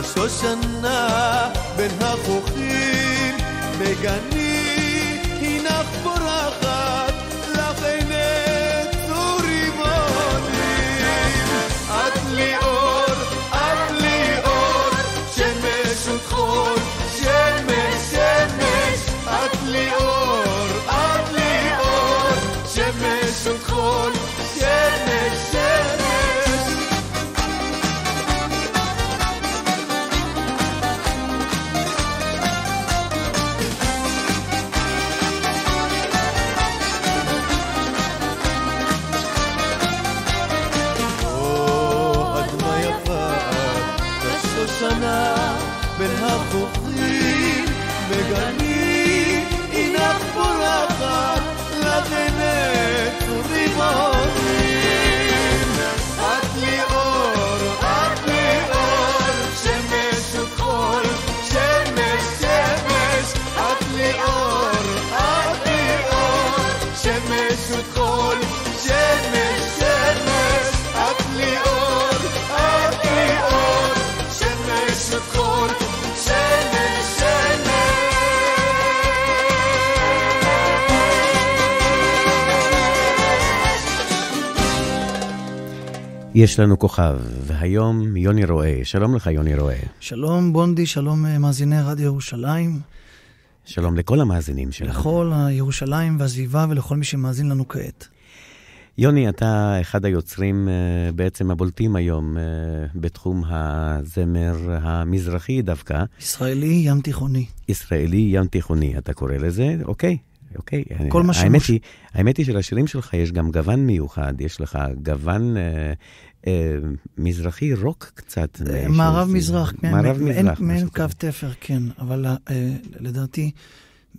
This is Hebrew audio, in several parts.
כשושנה בין החוכים בגני הינך פורחת לך עיני צור רימונים את לי אור שמש ותחול שמש שמש את לי אור שמש ותחול שמש שמש שנה בין החוכים בגני הינך פורחת לך עיני צור רימונים את לי אור שמש ותחול שמש שמש את לי אור שמש ותחול שמש שמש את לי אור שכל שמש יש לנו כוכב, והיום יוני רואה. שלום לך יוני רואה. שלום בונדי, שלום מאזיני רדיו ירושלים. שלום לכל המאזינים שלנו. לכל הירושלים והסביבה ולכל מי שמאזין לנו כעת. יוני, אתה אחד היוצרים בעצם הבולטים היום בתחום הזמר המזרחי דווקא. ישראלי ים תיכוני. ישראלי ים תיכוני, אתה קורא לזה? אוקיי. כל מה האמת היא שלשירים שלך יש גם גוון מיוחד, יש לך גוון מזרחי רוק קצת. מערב מזרח, מערב מזרח. מעין קו תפר, כן, אבל לדעתי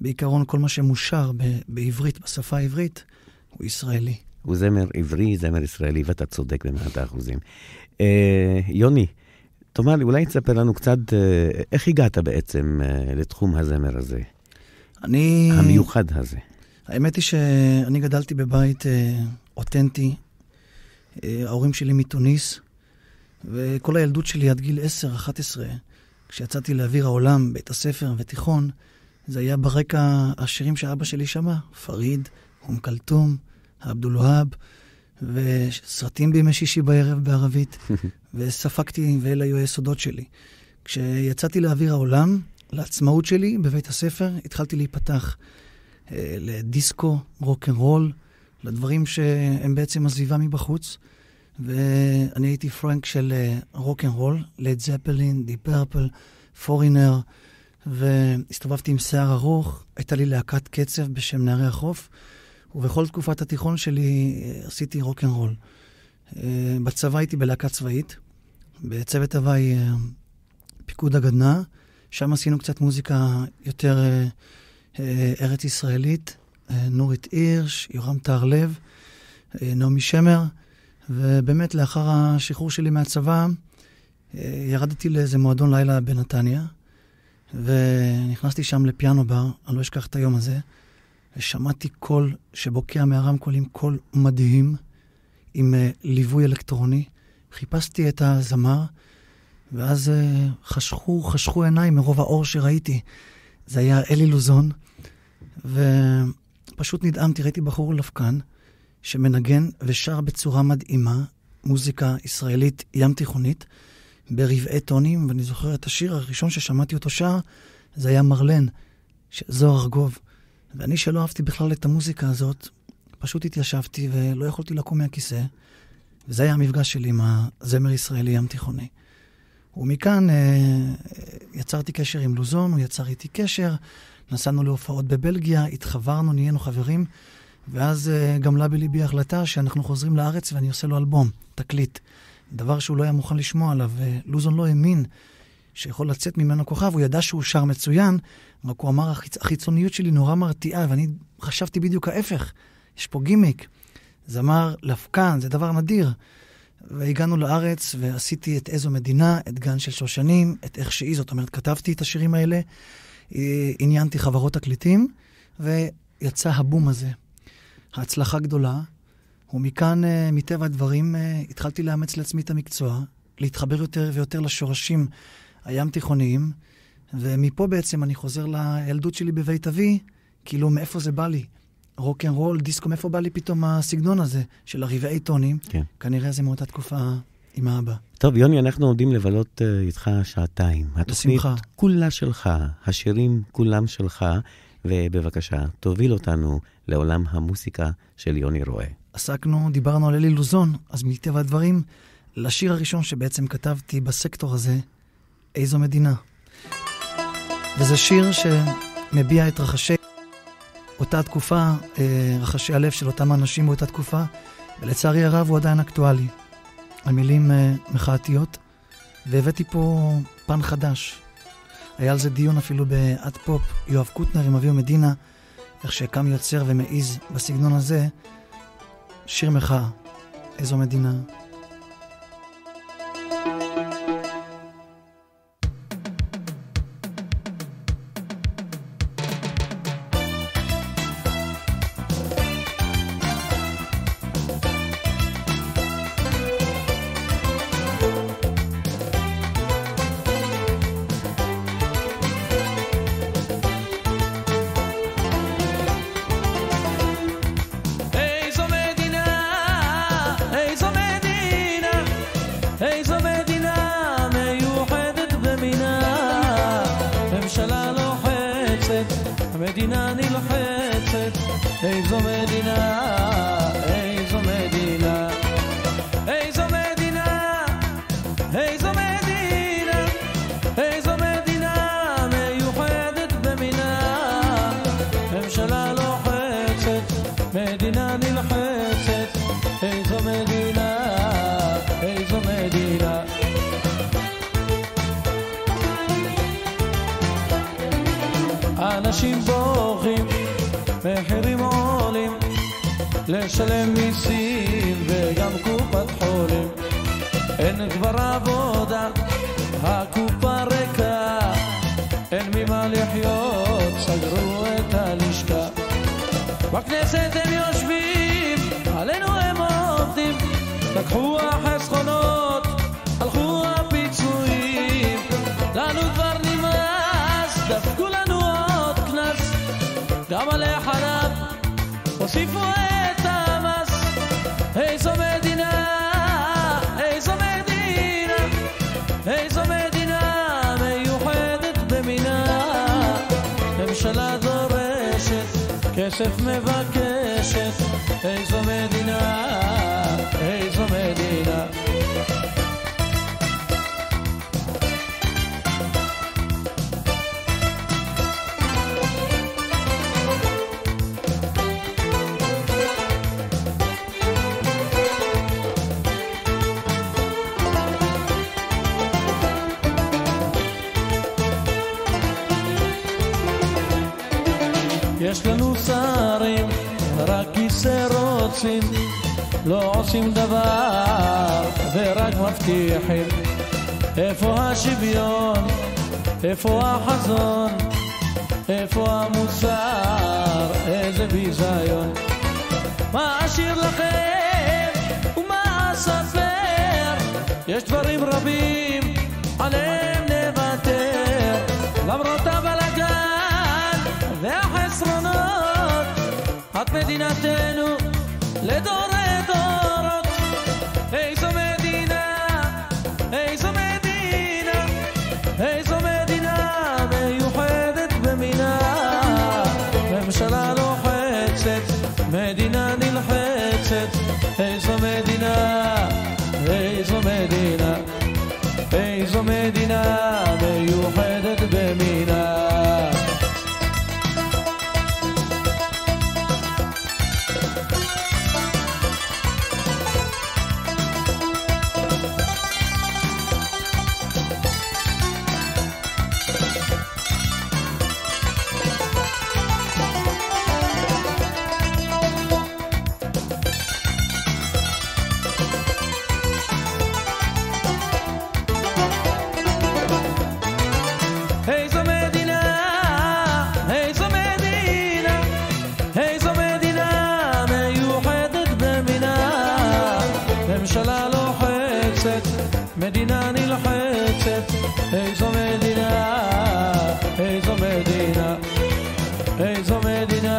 בעיקרון כל מה שמושר בעברית, בשפה העברית, הוא ישראלי. הוא זמר עברי, זמר ישראלי, ואתה צודק ב100%. יוני, תאמר לי, אולי תספר לנו קצת איך הגעת בעצם לתחום הזמר הזה? המיוחד הזה. האמת היא שאני גדלתי בבית אותנטי, ההורים שלי מתוניס, וכל הילדות שלי עד גיל 10-11, כשיצאתי לאוויר העולם, בית הספר ותיכון, זה היה ברקע השירים שאבא שלי שמע, פריד, כלתום, עבדולוהב, וסרטים בימי שישי בערב בערבית, וספקתי, ואלה היו היסודות שלי. כשיצאתי לאוויר העולם, לעצמאות שלי בבית הספר, התחלתי להיפתח לדיסקו, רוק'נ'רול, לדברים שהם בעצם הסביבה מבחוץ, ואני הייתי פרנק של רוק'נ'רול, לד זפלין, די פרפל, פורינר, והסתובבתי עם שיער ארוך, הייתה לי להקת קצב בשם נערי החוף, ובכל תקופת התיכון שלי עשיתי רוק'נ'רול. בצבא הייתי בלהקה צבאית, בצוות הוואי פיקוד הגדנ"ע, שם עשינו קצת מוזיקה יותר ארץ ישראלית, נורית הירש, יורם טהרלב, נעמי שמר, ובאמת לאחר השחרור שלי מהצבא, ירדתי לאיזה מועדון לילה בנתניה, ונכנסתי שם לפיאנו בר, אני לא אשכח את היום הזה, ושמעתי קול שבוקע מהרמקולים, קול מדהים, עם ליווי אלקטרוני. חיפשתי את הזמר, ואז חשכו עיניים מרוב האור שראיתי. זה היה אלי לוזון, ופשוט נדהמתי, ראיתי בחור לפקן, שמנגן ושר בצורה מדהימה, מוזיקה ישראלית ים תיכונית, ברבעי טונים, ואני זוכר את השיר הראשון ששמעתי אותו שר, זה היה מרלן, זוהר ארגוב. ואני שלא אהבתי בכלל את המוזיקה הזאת, פשוט התיישבתי ולא יכולתי לקום מהכיסא, וזה היה המפגש שלי עם הזמר ישראלי ים תיכוני. ומכאן יצרתי קשר עם לוזון, הוא יצר איתי קשר, נסענו להופעות בבלגיה, התחברנו, נהיינו חברים, ואז גמלה בליבי החלטה שאנחנו חוזרים לארץ ואני עושה לו אלבום, תקליט. דבר שהוא לא היה מוכן לשמוע עליו, ולוזון לא האמין שיכול לצאת ממנו כוכב, הוא ידע שהוא שר מצוין, רק הוא אמר, החיצוניות שלי נורא מרתיעה, ואני חשבתי בדיוק ההפך, יש פה גימיק, זמר לפקן, זה דבר נדיר. והגענו לארץ ועשיתי את איזו מדינה, את גן של שושנים, את איך שהיא, זאת אומרת, כתבתי את השירים האלה, עניינתי חברות תקליטים, ויצא הבום הזה. ההצלחה גדולה, ומכאן, מטבע הדברים, התחלתי לאמץ לעצמי את המקצוע, להתחבר יותר ויותר לשורשים הים תיכוניים, ומפה בעצם אני חוזר לילדות שלי בבית אבי, כאילו מאיפה זה בא לי. רוק אנד רול, דיסקו, מאיפה בא לי פתאום הסגנון הזה של הרבעי טונים. כן. כנראה זה מאותה תקופה עם האבא. טוב, יוני, אנחנו עומדים לבלות איתך שעתיים. התוכנית בשמחה. כולה שלך, השירים כולם שלך, ובבקשה, תוביל אותנו לעולם המוסיקה של יוני רואה. דיברנו על אלי לוזון, אז מטבע הדברים, לשיר הראשון שבעצם כתבתי בסקטור הזה, איזו מדינה. וזה שיר שמביע את רחשי אותה תקופה, רחשי הלב של אותם אנשים באותה תקופה, ולצערי הרב הוא עדיין אקטואלי. המילים מחאתיות, והבאתי פה פן חדש. היה על זה דיון אפילו בעד פופ, יואב קוטנר עם אביו מדינה, איך שקם יוצר ומעיז בסגנון הזה, שיר מחאה, איזו מדינה. המדינה נלחצת, איזו מדינה, איזו מדינה, איזו מדינה, איזו מדינה, איזו מדינה מיוחדת במינה, ממשלה לוחצת, מדינה נלחצת, איזו מדינה, איזו מדינה. אנשים בורחים, מחירים עולים, לשלם מיסים וגם קופת חולים. אין כבר עבודה, הקופה ריקה, אין ממה לחיות, סגרו את הלשכה. בכנסת הם יושבים, עלינו הם עובדים, לקחו החסכונות, הלכו הפיצויים, לנו כבר נמאס, דפקו לנו גם על החלב הוסיפו את המס. איזו מדינה, איזו מדינה, איזו מדינה מיוחדת במינה, ממשלה דורשת, כסף מבקשת, איזו מדינה, איזו מדינה. יש לנו שרים, רק כיסא רוצים, לא עושים דבר ורק מבטיחים. איפה השוויון, איפה החזון, איפה המוסר, איזה ביזיון. מה אשיר לכם ומה אספר, יש דברים רבים עליהם נוותר, למרות הבלגן והחסרונות, את מדינתנו לדורי דורות. איזו מדינה, איזו מדינה, איזו מדינה מיוחדת במינה, ממשלה לוחצת, מדינה נלחצת. איזו מדינה, איזו מדינה, איזו מדינה מיוחדת במינה.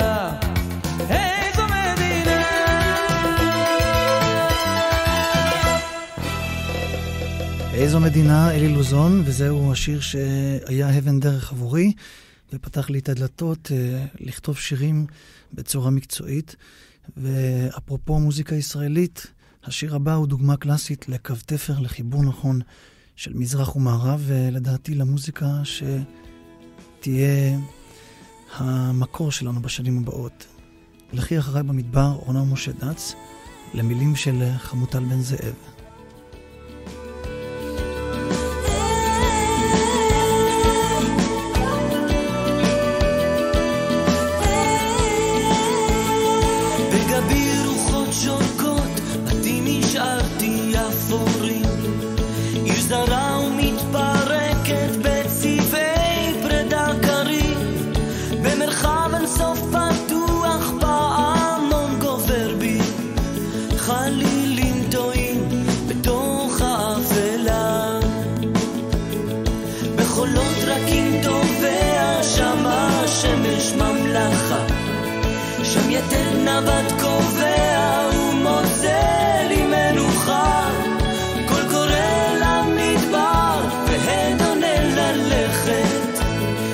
מדינה, איזו מדינה. איזו מדינה, אלי לוזון, וזהו השיר שהיה אבן דרך עבורי, ופתח לי את הדלתות לכתוב שירים בצורה מקצועית. ואפרופו מוזיקה ישראלית, השיר הבא הוא דוגמה קלאסית לקו תפר, לחיבור נכון של מזרח ומערב, ולדעתי למוזיקה שתהיה המקור שלנו בשנים הבאות. לכי אחריי במדבר, אורנה משה דץ, למילים של חמוטל בן זאב. זרה ומתפרקת בצבעי פרדה קרים, במרחב אינסוף פתוח פעמון גובר בי, חלילים טועים בתוך האפלה, בחולות רקים טובע שם השמש ממלכה, שם יתד נבט קובע ומוצא לי מנוחה,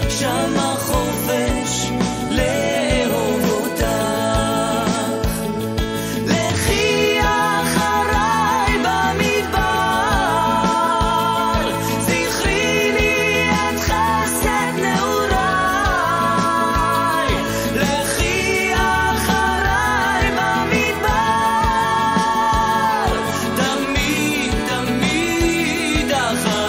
שם החופש לאהוב אותך, לכי אחריי במדבר, זכרי לי את חסד נעוריי, לכי אחריי במדבר, תמיד תמיד אחריי.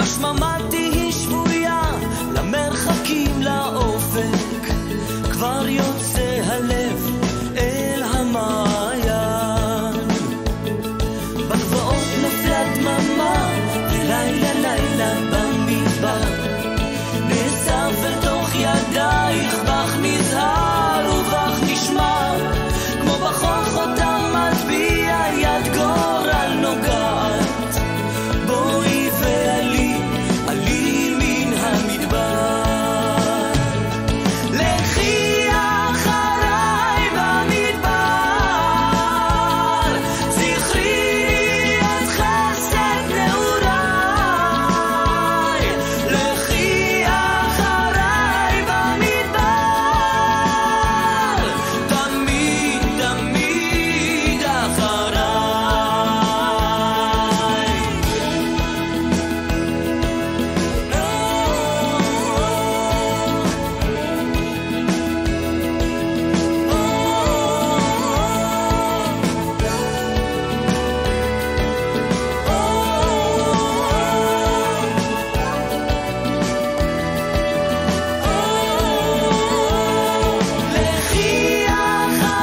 שממתי שבויה למרחקים לאופק, כבר יוצא הלב אל המעיין, בגבעות נופלה דממה ולילה לילה במדבר, נאסף אל תוך ידייך בך נזהר ובך נשמר, כמו בחול חותם מטביע יד גורל נוגעת, בואי ועלי עלי מן המדבר, לכי אחריי במדבר, זכרי לי את חסד נעוריי, לכי אחריי במדבר, תמיד תמיד אחריי.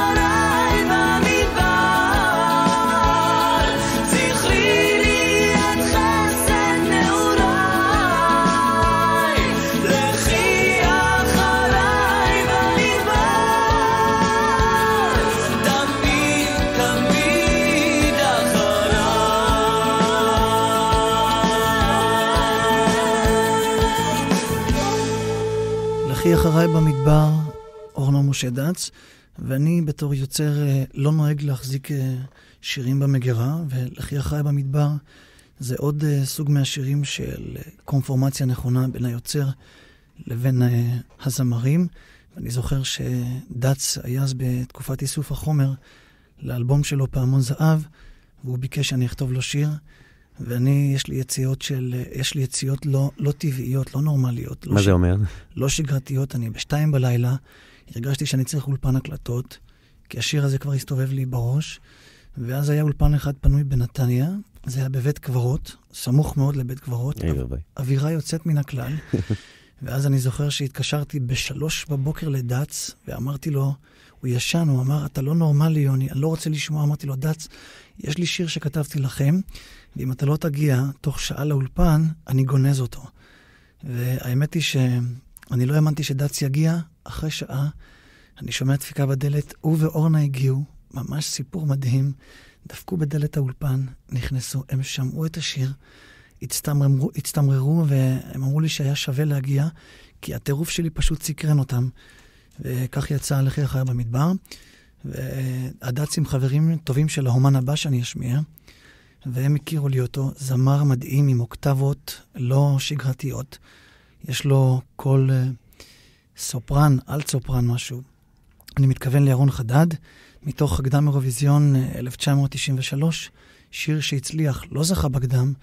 לכי אחריי במדבר, זכרי לי את חסד נעוריי, לכי אחריי במדבר, תמיד תמיד אחריי. לכי אחריי במדבר, אורנה משה דץ, ואני בתור יוצר לא נוהג להחזיק שירים במגירה, ולכי אחריי במדבר זה עוד סוג מהשירים של קונפורמציה נכונה בין היוצר לבין הזמרים. ואני זוכר שדץ היה אז בתקופת איסוף החומר לאלבום שלו פעמון זהב, והוא ביקש שאני אכתוב לו שיר, ואני, יש לי יציאות לא טבעיות, לא נורמליות. מה זה אומר? לא שגרתיות. אני ב2 בלילה הרגשתי שאני צריך אולפן הקלטות, כי השיר הזה כבר הסתובב לי בראש, ואז היה אולפן אחד פנוי בנתניה, זה היה בבית קברות, סמוך מאוד לבית קברות, אווירה יוצאת מן הכלל, ואז אני זוכר שהתקשרתי ב3 בבוקר לדץ, ואמרתי לו, הוא ישן, הוא אמר, אתה לא נורמלי, יוני, אני לא רוצה לשמוע. אמרתי לו, דץ, יש לי שיר שכתבתי לכם, ואם אתה לא תגיע תוך שעה לאולפן, אני גונז אותו. והאמת היא שאני לא האמנתי שדץ יגיע. אחרי שעה, אני שומע דפיקה בדלת, הוא ואורנה הגיעו, ממש סיפור מדהים, דפקו בדלת האולפן, נכנסו, הם שמעו את השיר, הצטמררו, והם אמרו לי שהיה שווה להגיע, כי הטירוף שלי פשוט סקרן אותם, וכך יצא הלכי אחר במדבר, והדץ עם חברים טובים של האומן הבא שאני אשמיע, והם הכירו לי אותו, זמר מדהים עם אוקטבות לא שגרתיות, יש לו קול סופרן, אלט סופרן משהו. אני מתכוון לירון חדד, מתוך הקדם אירוויזיון 1993, שיר שהצליח, לא זכה בקדם,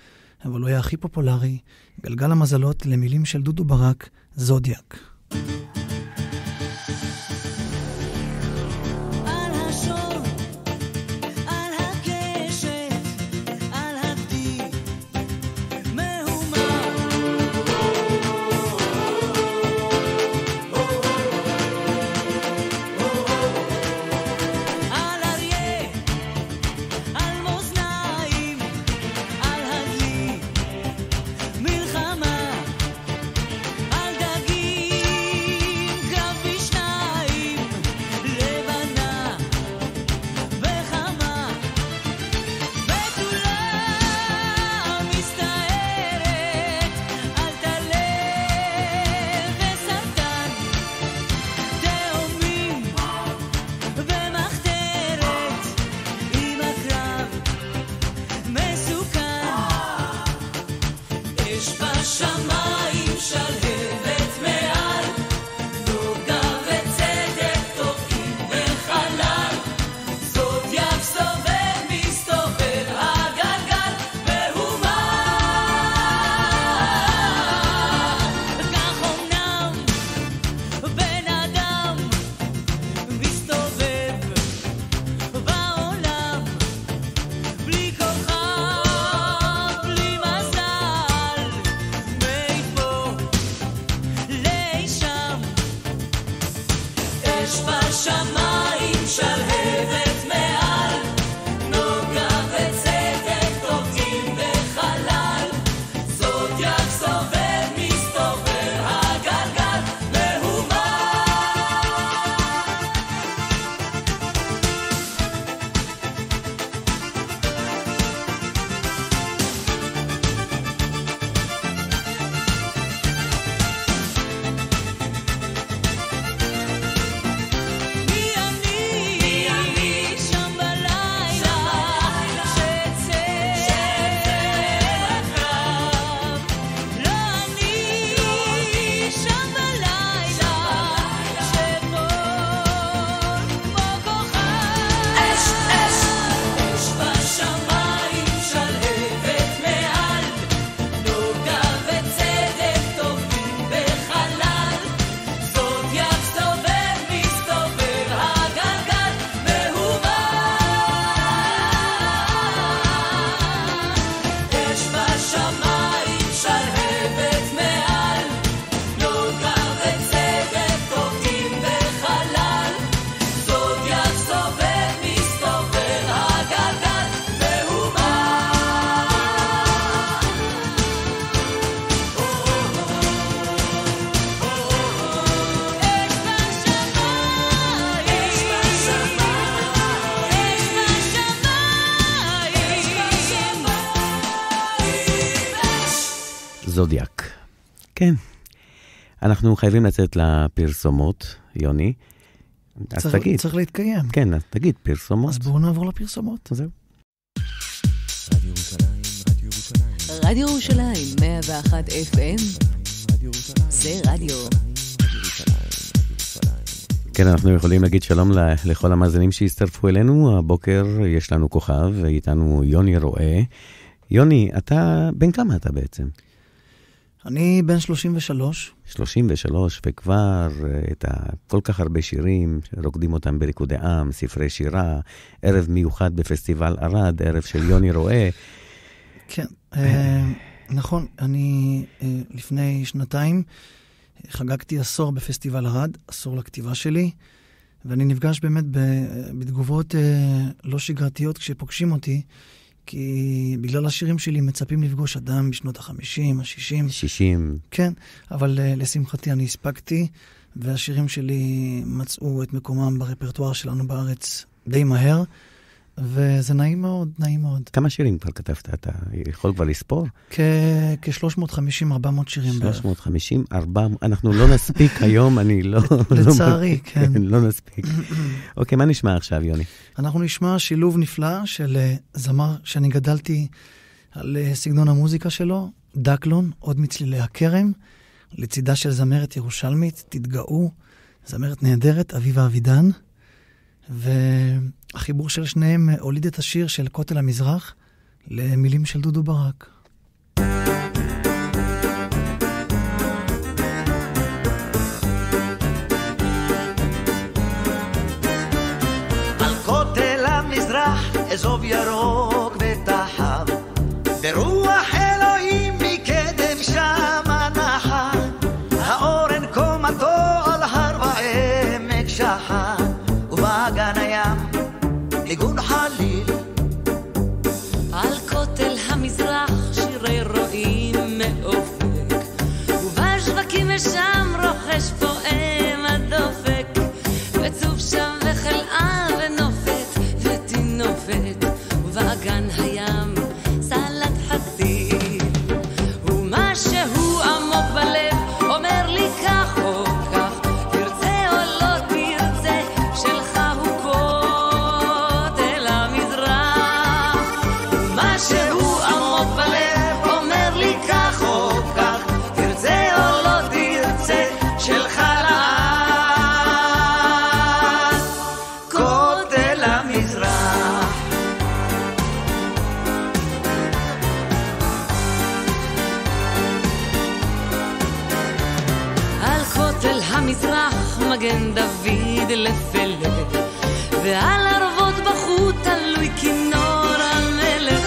אבל הוא היה הכי פופולרי, גלגל המזלות למילים של דודו ברק, זודיאק. זודיאק. כן. אנחנו חייבים לצאת לפרסומות, יוני. אז תגיד. צריך להתקיים. כן, אז תגיד, פרסומות. אז בואו נעבור לפרסומות. זהו. רדיו ירושלים, 101 FM. זה רדיו. כן, אנחנו יכולים להגיד שלום לכל המאזינים שהצטרפו אלינו. הבוקר יש לנו כוכב, ואיתנו יוני רואה. יוני, אתה, בן כמה אתה בעצם? אני בן 33. 33, וכבר את כל כך הרבה שירים, רוקדים אותם בריקודי עם, ספרי שירה, ערב מיוחד בפסטיבל ערד, ערב של יוני רואה. כן, נכון, אני לפני שנתיים חגגתי עשור בפסטיבל ערד, עשור לכתיבה שלי, ואני נפגש באמת בתגובות לא שגרתיות כשפוגשים אותי, כי בגלל השירים שלי מצפים לפגוש אדם בשנות ה-50, ה-60. 60. כן, אבל לשמחתי אני הספקתי, והשירים שלי מצאו את מקומם ברפרטואר שלנו בארץ די מהר, וזה נעים מאוד, נעים מאוד. כמה שירים כבר כתבת? אתה יכול כבר לספור? כ-350-400 שירים בערך. 350, 400, אנחנו לא נספיק היום, אני לא... לצערי, כן. לא נספיק. אוקיי, מה נשמע עכשיו, יוני? אנחנו נשמע שילוב נפלא של זמר שאני גדלתי על סגנון המוזיקה שלו, דקלון, עוד מצלילי הכרם, לצידה של זמרת ירושלמית, תתגאו, זמרת נהדרת, אביבה אבידן, והחיבור של שניהם הוליד את השיר של כותל המזרח למילים של דודו ברק. על כותל המזרח אזוב ירוק ותחב, ברוח אלוהים מקדם שם נחה, האורן קומתו על הר ועמק שחה, ובאגן הים ניגון חליל. על כותל המזרח שירי רועים מאופק, ובשווקים ושם רוחש פועם הדופק, וצוף שם וחלאה ונופת ותינופת, ובאגן הים סלט חציל, ומשהו עמוק בלב אומר לי כך או כך, תרצה או לא תרצה, שלך הוא כותל המזרח. ומשהו עמוק בלב אומר לי כך או כך, תרצה או לא תרצה, שלך לעד כותל המזרח. על כותל המזרח מגן דוד לפלג, ועל ערבות בחוט תלוי כינור המלך,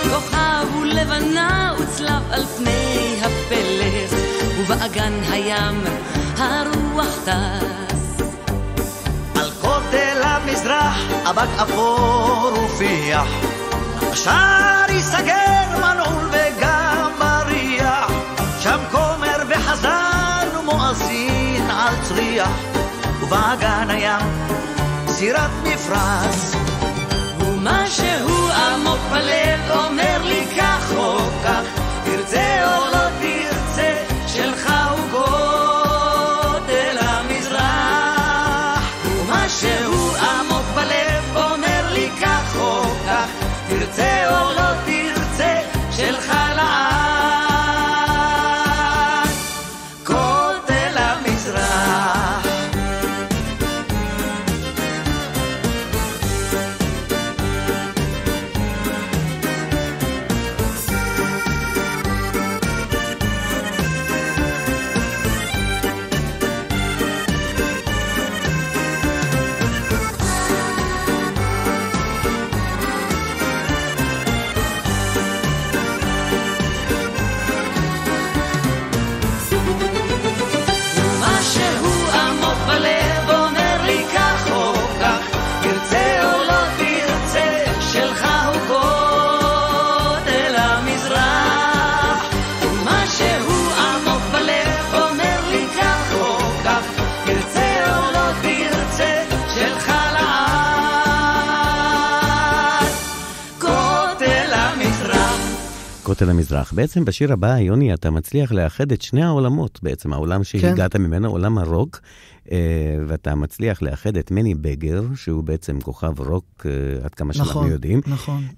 כוכב ולבנה וצלב על פני הפלך, ובאגן הים הרוח טס. על כותל המזרח אבק אפור ופיח, השער ייסגר מנעול וגם בריח, שם כומר וחזן ומואזין על צריח, ובאגן הים סירת מפרש. ומשהו עמוק בלב אומר לי כך או כך, תרצה או לא תרצה, שלך הוא כותל המזרח. ומשהו עמוק בלב אומר לי כך או כך, תרצה או לא תרצה, שלך לעד כותל המזרח. משהו עמוק בלב אומר לי כך או כך, תרצה או לא תרצה, שלך הוא כותל המזרח. משהו עמוק בלב אומר לי כך או כך, תרצה או לא תרצה, שלך לעד כותל המזרח. כותל המזרח. בעצם בשיר הבא, יוני, אתה מצליח לאחד את שני העולמות, בעצם העולם שהגעת ממנו, עולם הרוק, ואתה מצליח לאחד את מני בגר, שהוא בעצם כוכב רוק, עד כמה שאנחנו יודעים,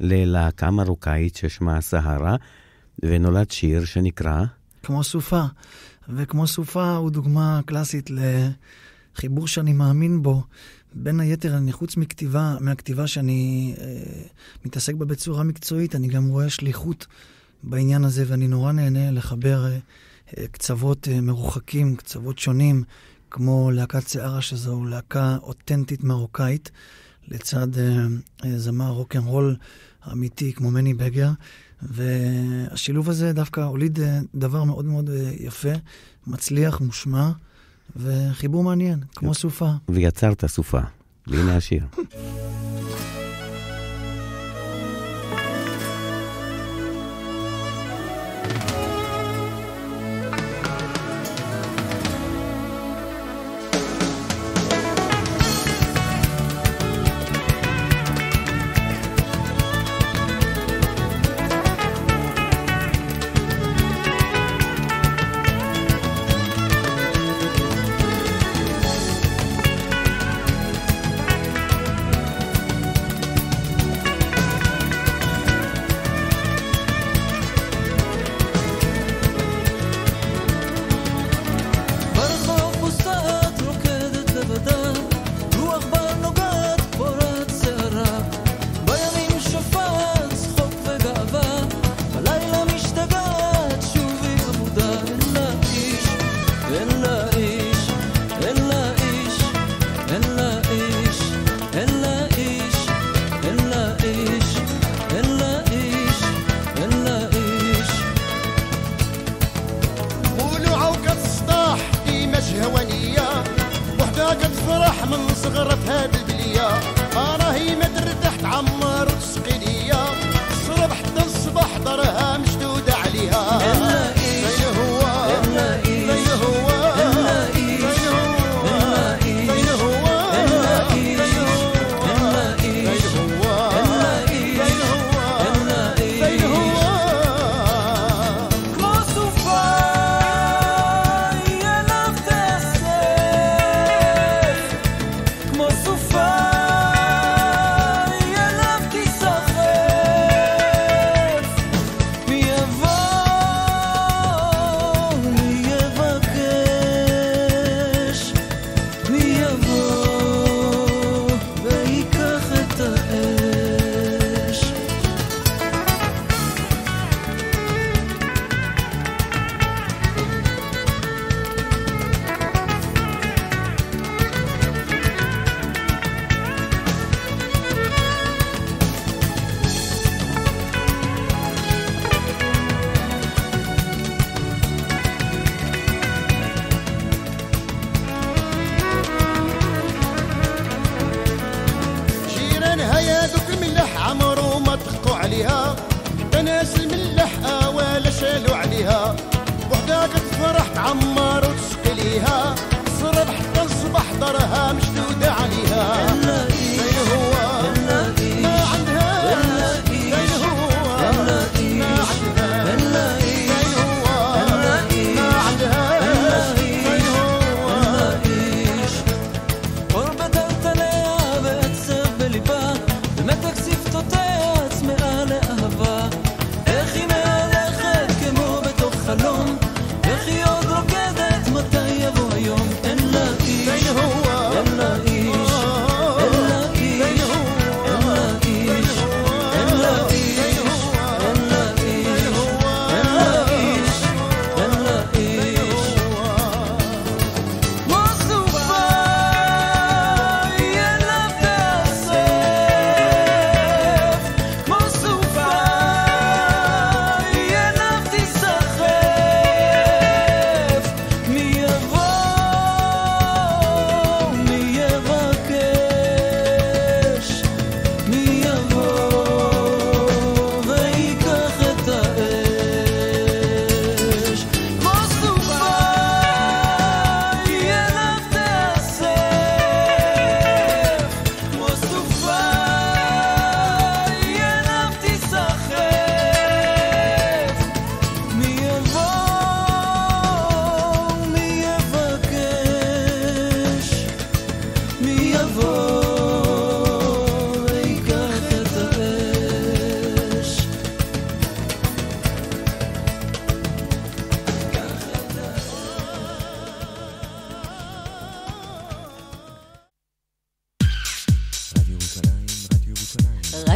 ללהקה מרוקאית ששמה סהרה, ונולד שיר שנקרא כמו סופה, וכמו סופה הוא דוגמה קלאסית לחיבור שאני מאמין בו. בין היתר, אני חוץ מהכתיבה שאני מתעסק בה בצורה מקצועית, אני גם רואה שליחות בעניין הזה, ואני נורא נהנה לחבר קצוות מרוחקים, קצוות שונים, כמו להקת סערה, שזו להקה אותנטית מרוקאית, לצד זמר רוק'נ'רול אמיתי כמו מני בגר, והשילוב הזה דווקא הוליד דבר מאוד מאוד יפה, מצליח, מושמע, וחיבור מעניין, כמו סופה. ויצרת סופה. והנה השיר.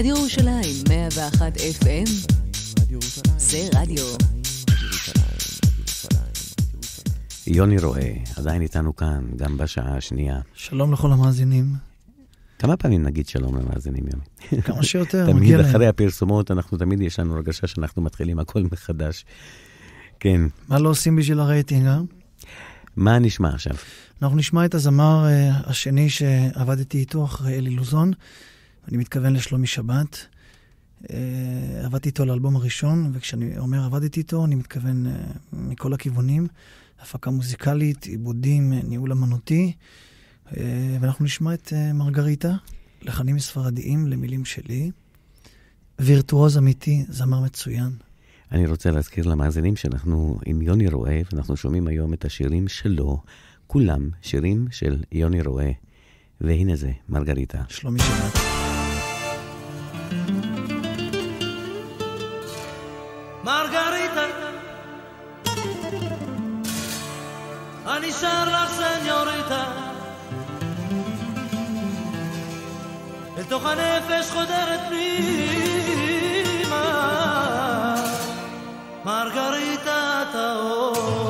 רדיו ירושלים 101 FM זה רדיו. יוני רואה, עדיין איתנו כאן, גם בשעה השנייה. שלום לכל המאזינים. כמה פעמים נגיד שלום למאזינים, יוני? כמה שיותר, תמיד מגיע להם. אחרי הפרסומות, תמיד יש לנו רגשה שאנחנו מתחילים הכל מחדש. כן. מה לא עושים בשביל הרייטינג, אה? מה נשמע עכשיו? אנחנו נשמע את הזמר השני שעבדתי איתו אחרי אלי לוזון. אני מתכוון לשלומי שבת. עבדתי איתו לאלבום הראשון, וכשאני אומר עבדתי איתו, אני מתכוון מכל הכיוונים. הפקה מוזיקלית, עיבודים, ניהול אמנותי. ואנחנו נשמע את מרגריטה, לחנים ספרדיים למילים שלי. וירטואוז אמיתי, זמר מצוין. אני רוצה להזכיר למאזינים שאנחנו עם יוני רואה, ואנחנו שומעים היום את השירים שלו, כולם שירים של יוני רואה. והנה זה, מרגריטה. שלומי שבת. מרגריטה, אני שר לך סניוריטה, אל תוך הנפש חודרת פנימה, מרגריטה טהור.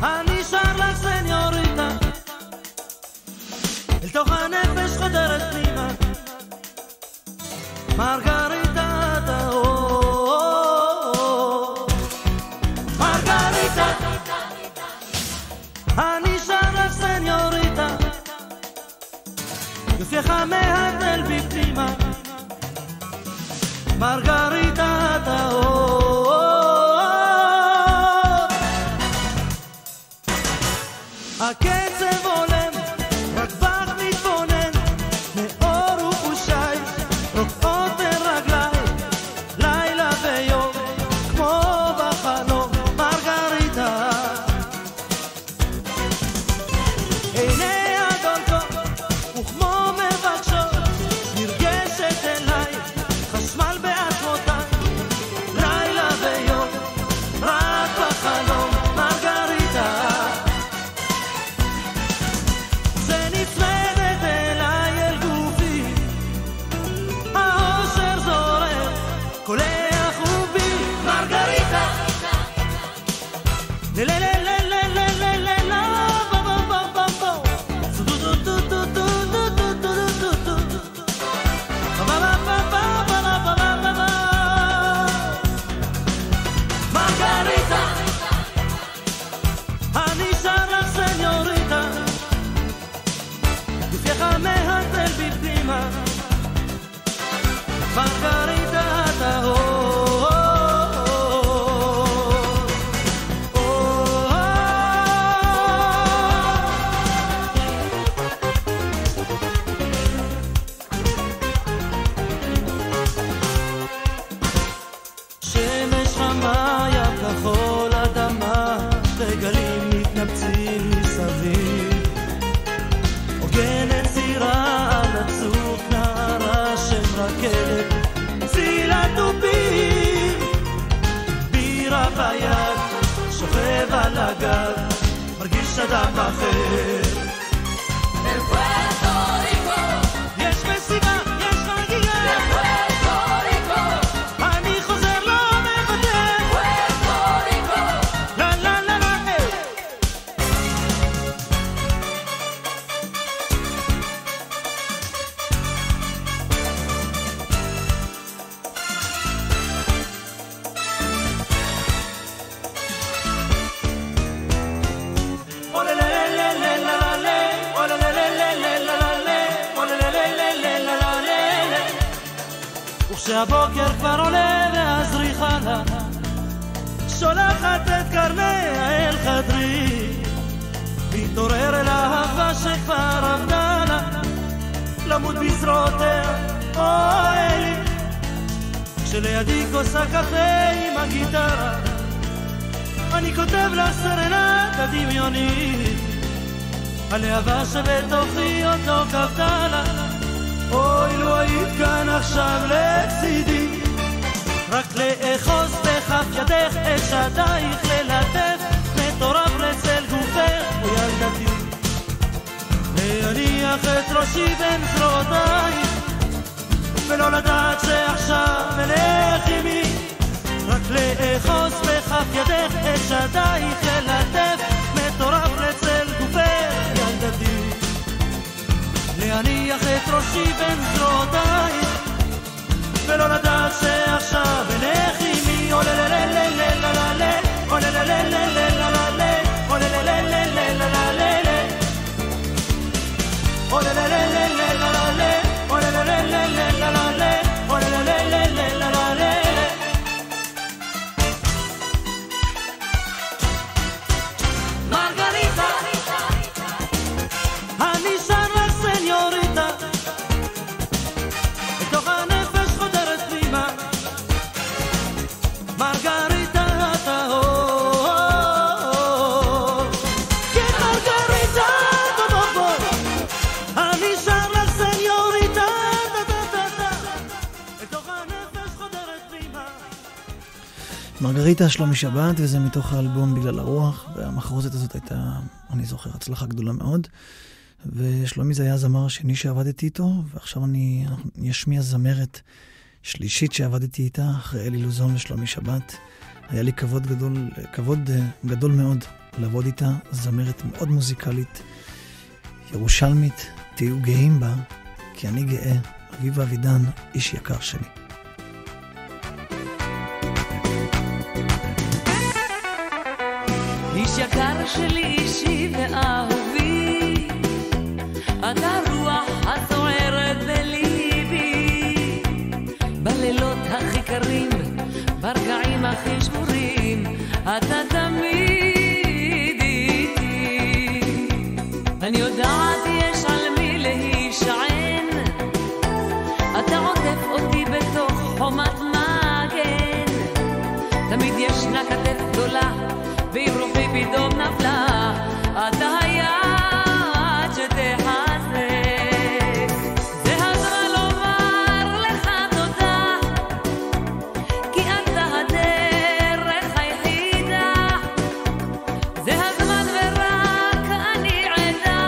אני שר לך סניוריטה, אל תוך הנפש חודרת פנימה, מרגריטה טהור. מרגריטה, אני שר לך סניוריטה, יופייך מהדל בפנימה, מרגריטה טהור. הקצב עולם, רק בך מתבונן, מאור וחושי, רוקעות ברגלי, לילה ויום, כמו בחלום, מרגריטה. עיניה דולקות, וכמו מבקשות, נרגשת אליי, חשמל בעצמותיי, לילה ויום, רק בחלום, מרגריטה. מרגריטה טהור. שמש חמה, ים כחול, אדמה, שתי גלים מתנפצים מסביב, עוגנת סירה על הצוק, נערה של רכבת, צילת טובים, בירה ביד, שוכב על הגב, מרגיש אדם אחר. יש מסיבה, יש חגיגה, אני חוזר לא מוותר. לה לה לה לה. וכשהבוקר כבר עולה והזריחה לה, שולחת את קרניה אל חדרי, מתעורר אל האהבה שכבר עבדה לה, למות בזרועותיה, אוי לי. כשלידי כוס הקפה עם הגיטרה, אני כותב לה סרנדה דמיונית, על אהבה שבתוכי עוד לא כבדה לה. אוי לו היית כאן עכשיו לצידי, רק לאחוז בכף ידך את שדייך, ללטף מטורף רצ להניח את ראשי בין זרועותייך ולא לדעת שעכשיו אלך עימי רק לאחוז בכף ידך את שדייך ללטף מטורף לצל גופך ילדתי להניח את ראשי בין זרועותייך ולא לדעת שעכשיו אלך עימי אולללללללללה אולללללללללה אולללללללללה Margarita, אני שר לך סניוריטה בתוך הנפש חודרת פנימה מרגריטה הטהור כן מרגריטה בוא אני שר לך סניוריטה בתוך הנפש חודרת פנימה מרגריטה שלומי שבת, וזה מתוך האלבום בגלל הרוח, והמחרוזת הזאת הייתה, אני זוכר, הצלחה גדולה מאוד. ושלומי זה היה הזמר השני שעבדתי איתו, ועכשיו אני אשמיע זמרת שלישית שעבדתי איתה, אחרי אלי לוזון ושלומי שבת. היה לי כבוד גדול מאוד לעבוד איתה, זמרת מאוד מוזיקלית, ירושלמית, תהיו גאים בה, כי אני גאה, אביבה אבידן, איש יקר שלי. איש יקר שלי, אישי ואהובי, אתה רוח הסוערת בליבי, בלילות הכי קרים, ברגעים הכי שמורים, אתה תמיד איתי. אני יודעת יש על מי להישען, אתה עוטף אותי בתוך חומת מגן, תמיד ישנה כתף גדולה, ואם רוחי פתאום נפלה, אתה היד שתחזק. זה הזמן לומר לך תודה, כי אתה הדרך היחידה. זה הזמן ורק אני עדה,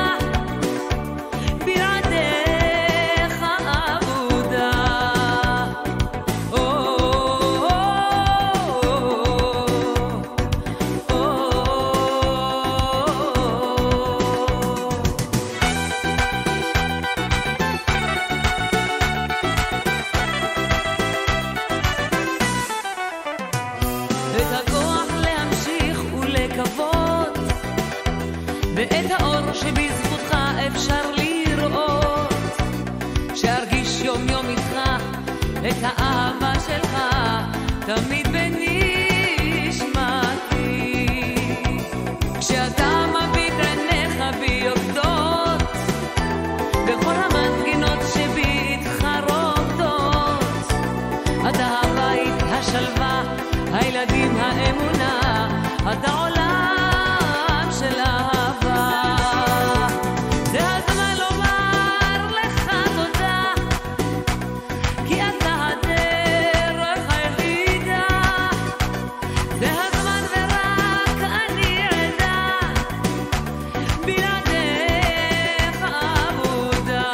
בלעדיך אבודה. את הכוח להמשיך ולקוות, ואת האור שבזכותך אפשר לראות, שארגיש יום יום איתך את האהבה שלך, תמיד בנשמתי. כשאתה מביט עיניך בי יוקדות, בכל המנגינות שבי איתך רוקדות, אתה הבית, השלווה, הילדים, האמונה, אתה עולם של אהבה. זה הזמן לומר לך תודה, כי אתה הדרך היחידה. זה הזמן ורק אני עדה, בלעדיך אבודה.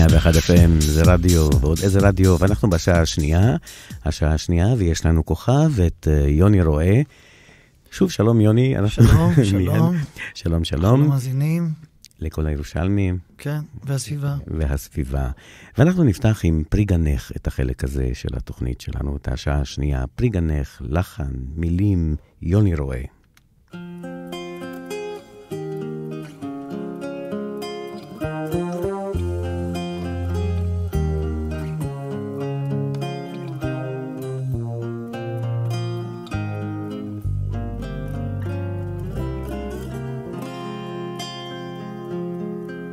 101 FM זה רדיו, ועוד איזה רדיו, ואנחנו בשעה השנייה, ויש לנו כוכב את יוני רואה. שוב, שלום יוני. שלום, שלום. שלום. שלום מאזינים. לכל הירושלמים. כן, והסביבה. ואנחנו נפתח עם פרי גנך את החלק הזה של התוכנית שלנו, את השעה השנייה. פרי גנך, לחן, מילים, יוני רואה.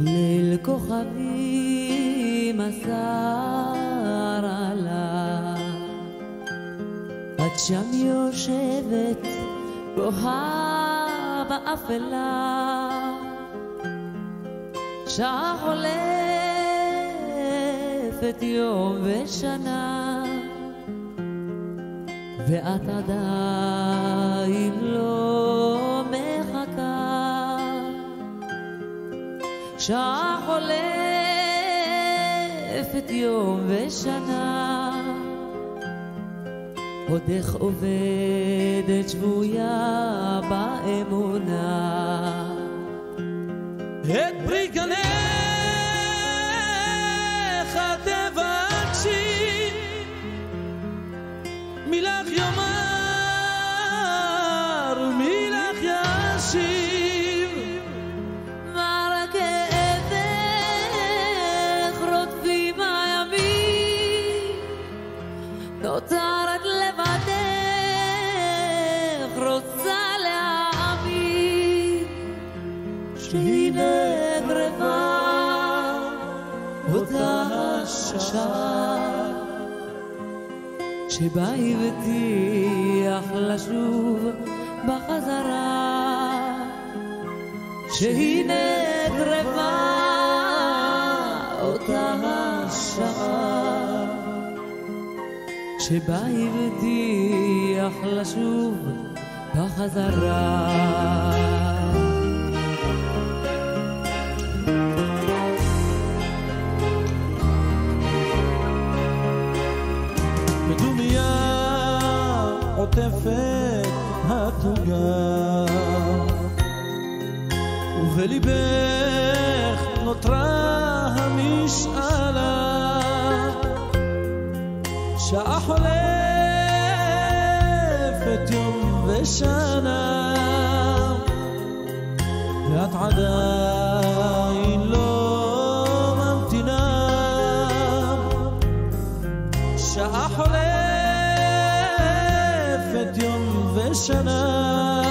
ליל כוכבים אסר עלה, את שם יושבת בוהה באפלה, שעה חולפת יום ושנה, ואת עדיין לא מחכה. שעה חולפת יום ושנה, עודך עובדת שבויה באמונה. את פרי גנך תבקשי, מילך יאמר ומילך ישיב, מה כאבך רודפים הימים, נותרת לבדך רוצה להאמין, שהנה קרבה אותה השעה, שבה הבטיח לשוב בחזרה, שהנה קרבה אותה השעה, שבה הבטיח לשוב בחזרה. בדומיה עוטפת התוגה, ובליבך נותרה המשאלה, שעה חולפת יום ושנה, ואת עדיין לא ממתינה. שעה חולפת יום ושנה,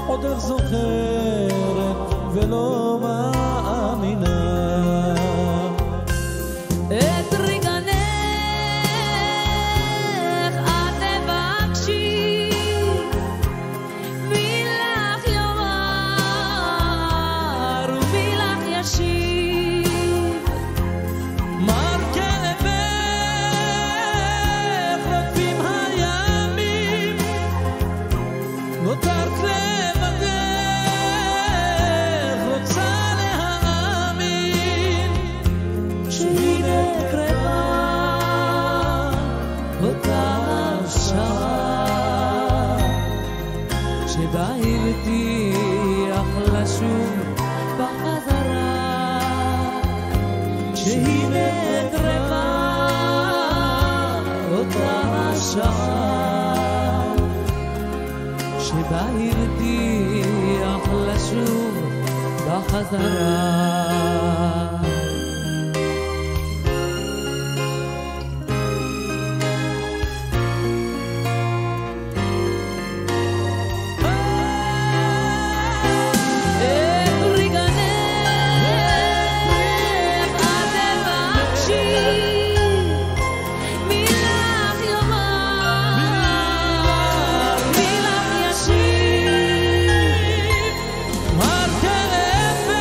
עודך זוכרת ולא מאמינה. את רגנך את תבקשי, מילך יאמר ומילך ישיב, מר כאבך רודפים הימים, נותרת לבדך רוצה להאמין, שהנה קרבה אותה השעה, שבה הבטיח לשוב בחזרה, שהנה קרבה אותה השעה, שבה הבטיח לשוב בחזרה. מר כאבך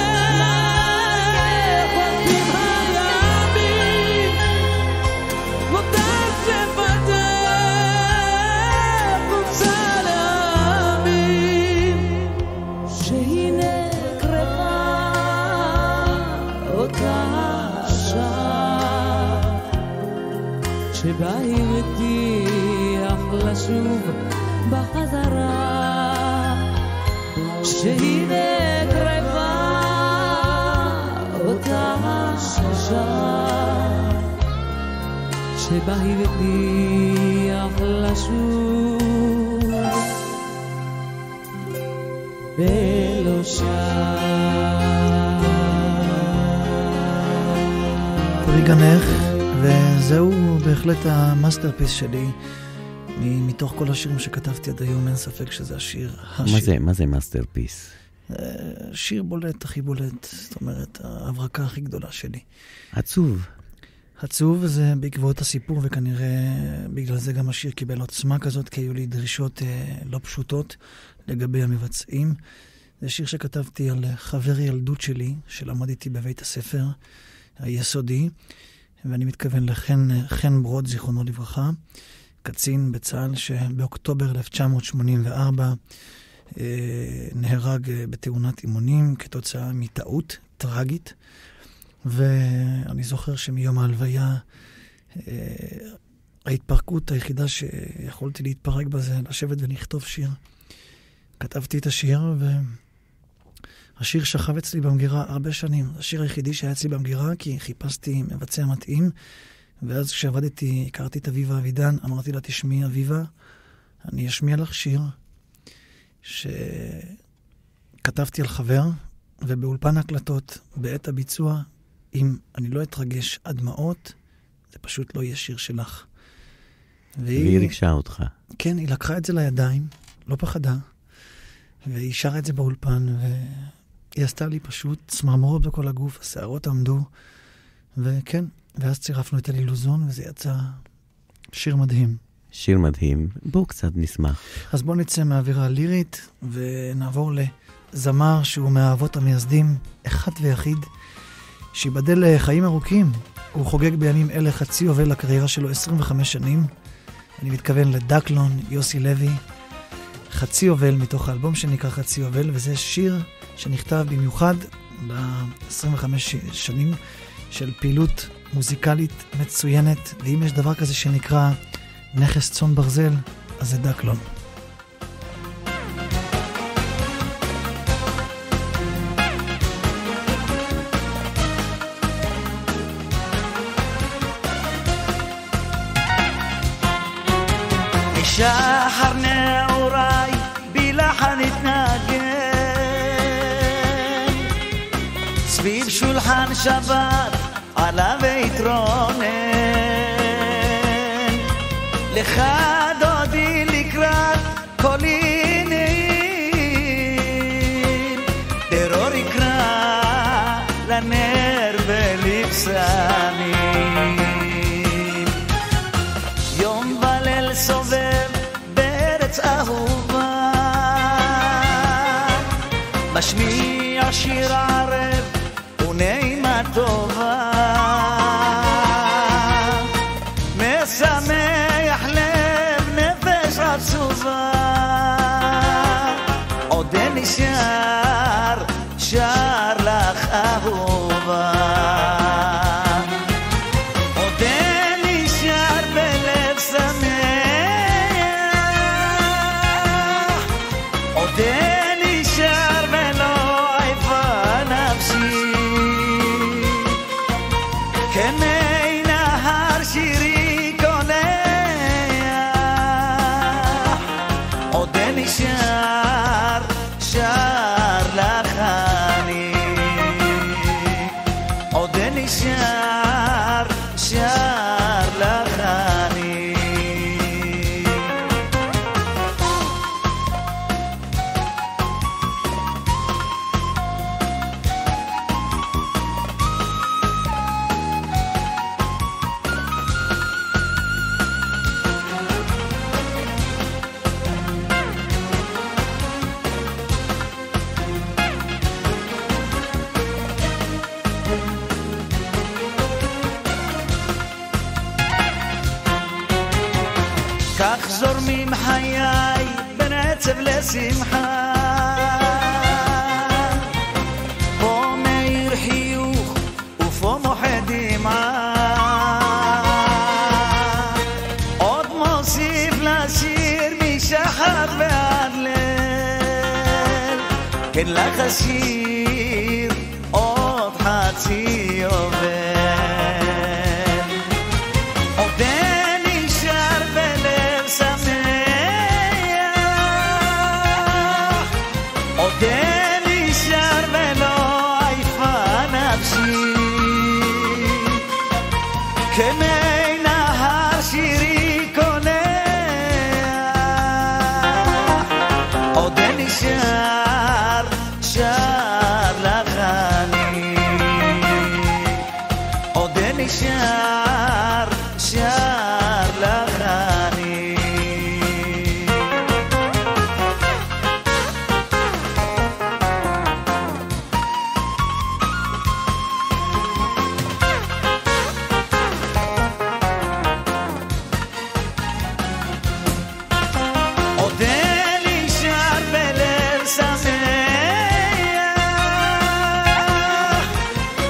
לשוב בחזרה, שהנה קרבה אותה השעה שבה הבטיח לשוב ולא פרי גנך, וזהו בהחלט המאסטרפיס שלי. מתוך כל השירים שכתבתי עד היום, אין ספק שזה השיר. מה זה מאסטרפיס? שיר בולט, הכי בולט, זאת אומרת, ההברקה הכי גדולה שלי. עצוב. עצוב זה בעקבות הסיפור, וכנראה בגלל זה גם השיר קיבל עוצמה כזאת, כי היו לי דרישות לא פשוטות לגבי המבצעים. זה שיר שכתבתי על חבר ילדות שלי, שלמד איתי בבית הספר היסודי, ואני מתכוון לחן ברוד, זיכרונו לברכה, קצין בצה"ל שבאוקטובר 1984 נהרג בתאונת אימונים כתוצאה מטעות טרגית, ואני זוכר שמיום ההלוויה ההתפרקות היחידה שיכולתי להתפרק בזה, לשבת ולכתוב שיר. כתבתי את השיר, והשיר שכב אצלי במגירה הרבה שנים. השיר היחידי שהיה אצלי במגירה, כי חיפשתי מבצע מתאים, ואז כשעבדתי, הכרתי את אביבה אבידן, אמרתי לה, תשמעי אביבה, אני אשמיע לך שיר שכתבתי על חבר, ובאולפן הקלטות, בעת הביצוע, אם אני לא אתרגש עד דמעות, זה פשוט לא יהיה שיר שלך. והיא ריגשה אותך. כן, היא לקחה את זה לידיים, לא פחדה, והיא שרה את זה באולפן, והיא עשתה לי פשוט צמרמורות בכל הגוף, השערות עמדו, וכן, ואז צירפנו את אלי לוזון, וזה יצא שיר מדהים. שיר מדהים, בואו קצת נשמח. אז בואו נצא מהאווירה הלירית, ונעבור לזמר שהוא מהאבות המייסדים, אחד ויחיד, שיבדל לחיים ארוכים. הוא חוגג בימים אלה חצי יובל לקריירה שלו 25 שנים. אני מתכוון לדקלון, יוסי לוי. חצי יובל מתוך האלבום שנקרא חצי יובל, וזה שיר שנכתב במיוחד ב-25 שנים של פעילות מוזיקלית מצוינת, ואם יש דבר כזה שנקרא נכס צאן ברזל, אז זה דקלון. שחר נעוריי בלחן התנגן סביב שולחן שבת עליו התרונן לך דודי לקראת כל עניין דרור יקרא לנר ולבשמים יום בליל סובב אהובה משמיע שיר ערב ונעימה טובה משמח לב נפש עצובה עוד נשאר שר לך אהובה עוד נשאר בלב שמח נשאר ולא עיפה נפשי כמי נהר שירי קולח עוד נשאר שר לך אני עוד נשאר שר לך אני כך זורמים חיי בין עצב לשמחה פה מאיר חיוך ופה מוחד דמעה עוד מוסיף לשיר כן לך השיר עוד חצי יובל, עודן נשאר בלב שמח, עודן נשאר ולא עייפה נפשי, כמי נהר שירי קונח, עודן נשאר שר לך אני, עודן נשאר שר לך אני. עודן נשאר בלב שמח,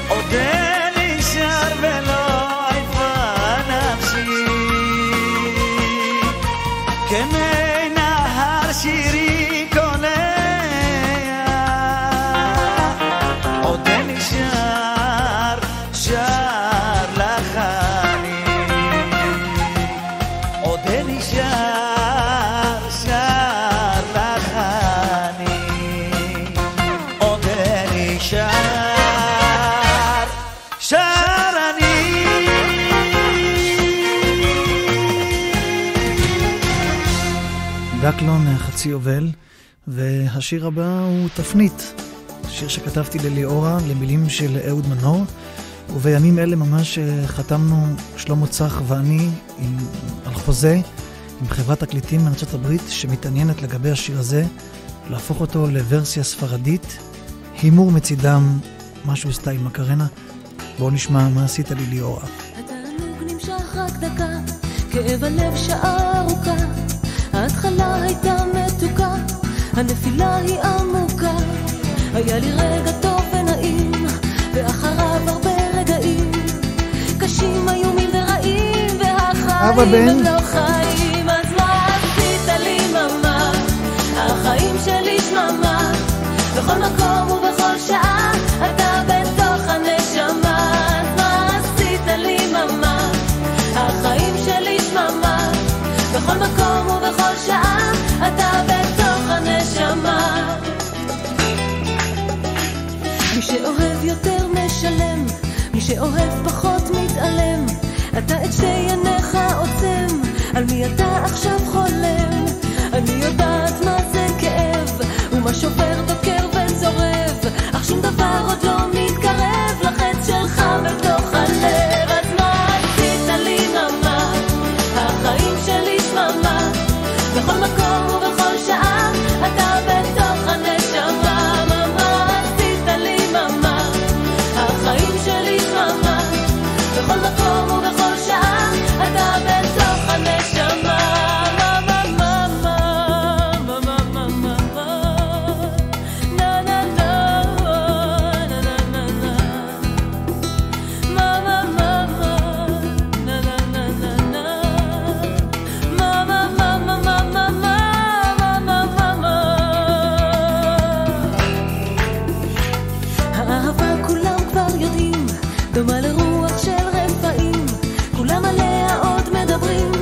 עודן נשאר ולא עייפה נפשי, כמי נהר שירי קונח, עודן נשאר שר לך אני, עודן נשאר שר לך אני, עודן נשאר שר אני. דקלון חצי יובל, והשיר הבא הוא תפנית, שיר שכתבתי לליאורה למילים של אהוד מנור, ובימים אלה ממש חתמנו שלמה צח ואני על חוזה עם חברת תקליטים מארצות הברית שמתעניינת לגבי השיר הזה, להפוך אותו לוורסיה ספרדית, הימור מצידם, משהו סטייל מקרנה. בואו נשמע מה עשית לי ליאורה. התענוג נמשך רק דקה, כאב הלב שעה ארוכה, ההתחלה הייתה מתוקה, הנפילה היא עמוקה, היה לי רגע טוב ונעים, ואחריו הרבה רגעים קשים, איומים ורעים, והחיים הם לא חיים. אז מה עשית לי ממה, החיים שלי שממה, בכל מקום ובכל שעה אתה בתוך הנשמה. אז מה עשית לי ממה, החיים שלי שממה, בכל מקום ובכל שעה אתה בתוך הנשמה. מי שאוהב יותר משלם, מי שאוהב פחות מתעלם, אתה את שתי עיניך עוצם, על מי אתה עכשיו חולם? אני יודעת מה זה כאב, ומה שובר דוקר וזורב, אך שום דבר עוד לא מתקרב לחץ שלך בתוך הלב. אז מה עשית לי ממה, החיים שלי שממה, בכל מקום ובכל שעה אתה בתוך הנשמה. מה עשית לי ממה, החיים שלי שממה, בכל מקום ובכל שעה אתה בתוך הנשמה. דומה לרוח של רפאים, כולם עליה עוד מדברים,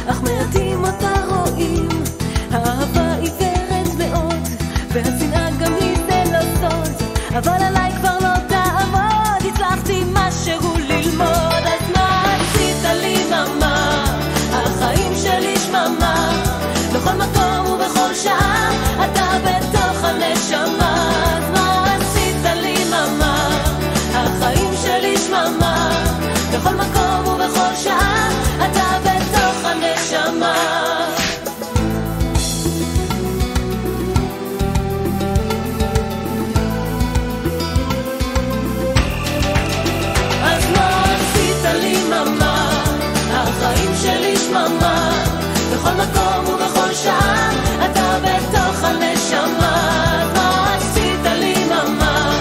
אך מעטים אותה רואים. האהבה עיוורת מאוד, והשנאה גם היא זה לא סוד, אבל עליי כבר לא תעמוד, הצלחתי משהו ללמוד. אז מה עשית לי ממה, החיים שלי שממה, בכל מקום ובכל שעה אתה בתוך הנשמה. אז מה עשית לי ממה, החיים שלי שממה, בכל מקום ובכל שעה אתה בתוך הנשמה. אז מה עשית לי ממה, החיים שלי שממה, בכל מקום ובכל שעה אתה בתוך הנשמה. אז מה עשית לי ממה,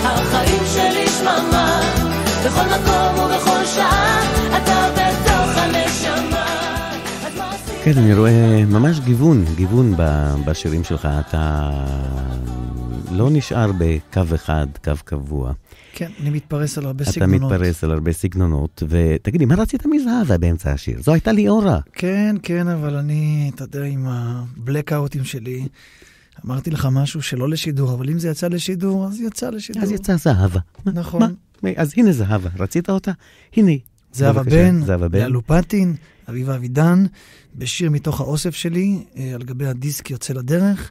החיים שלי שממה, בכל מקום ובכל שעה אתה בתוך הנשמה. כן, אני רואה ממש גיוון בשירים שלך. אתה לא נשאר בקו אחד, קו קבוע. כן, אני מתפרס על הרבה סגנונות. אתה מתפרס על הרבה סגנונות, ותגידי, מה רצית מזהבה באמצע השיר? זו הייתה ליאורה. כן, כן, אבל אני, אתה יודע, עם הבלקאוטים שלי, אמרתי לך משהו שלא לשידור, אבל אם זה יצא לשידור, אז יצא לשידור. אז יצא זהבה. נכון. אז הנה זהבה, רצית אותה? הנה. זהבה בן, לאלופטין, אביבה אבידן, בשיר מתוך האוסף שלי, על גבי הדיסק יוצא לדרך,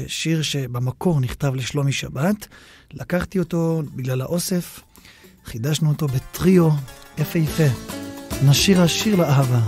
שיר שבמקור נכתב לשלומי שבת, לקחתי אותו בגלל האוסף, חידשנו אותו בטריו יפה. נשיר השיר לאהבה.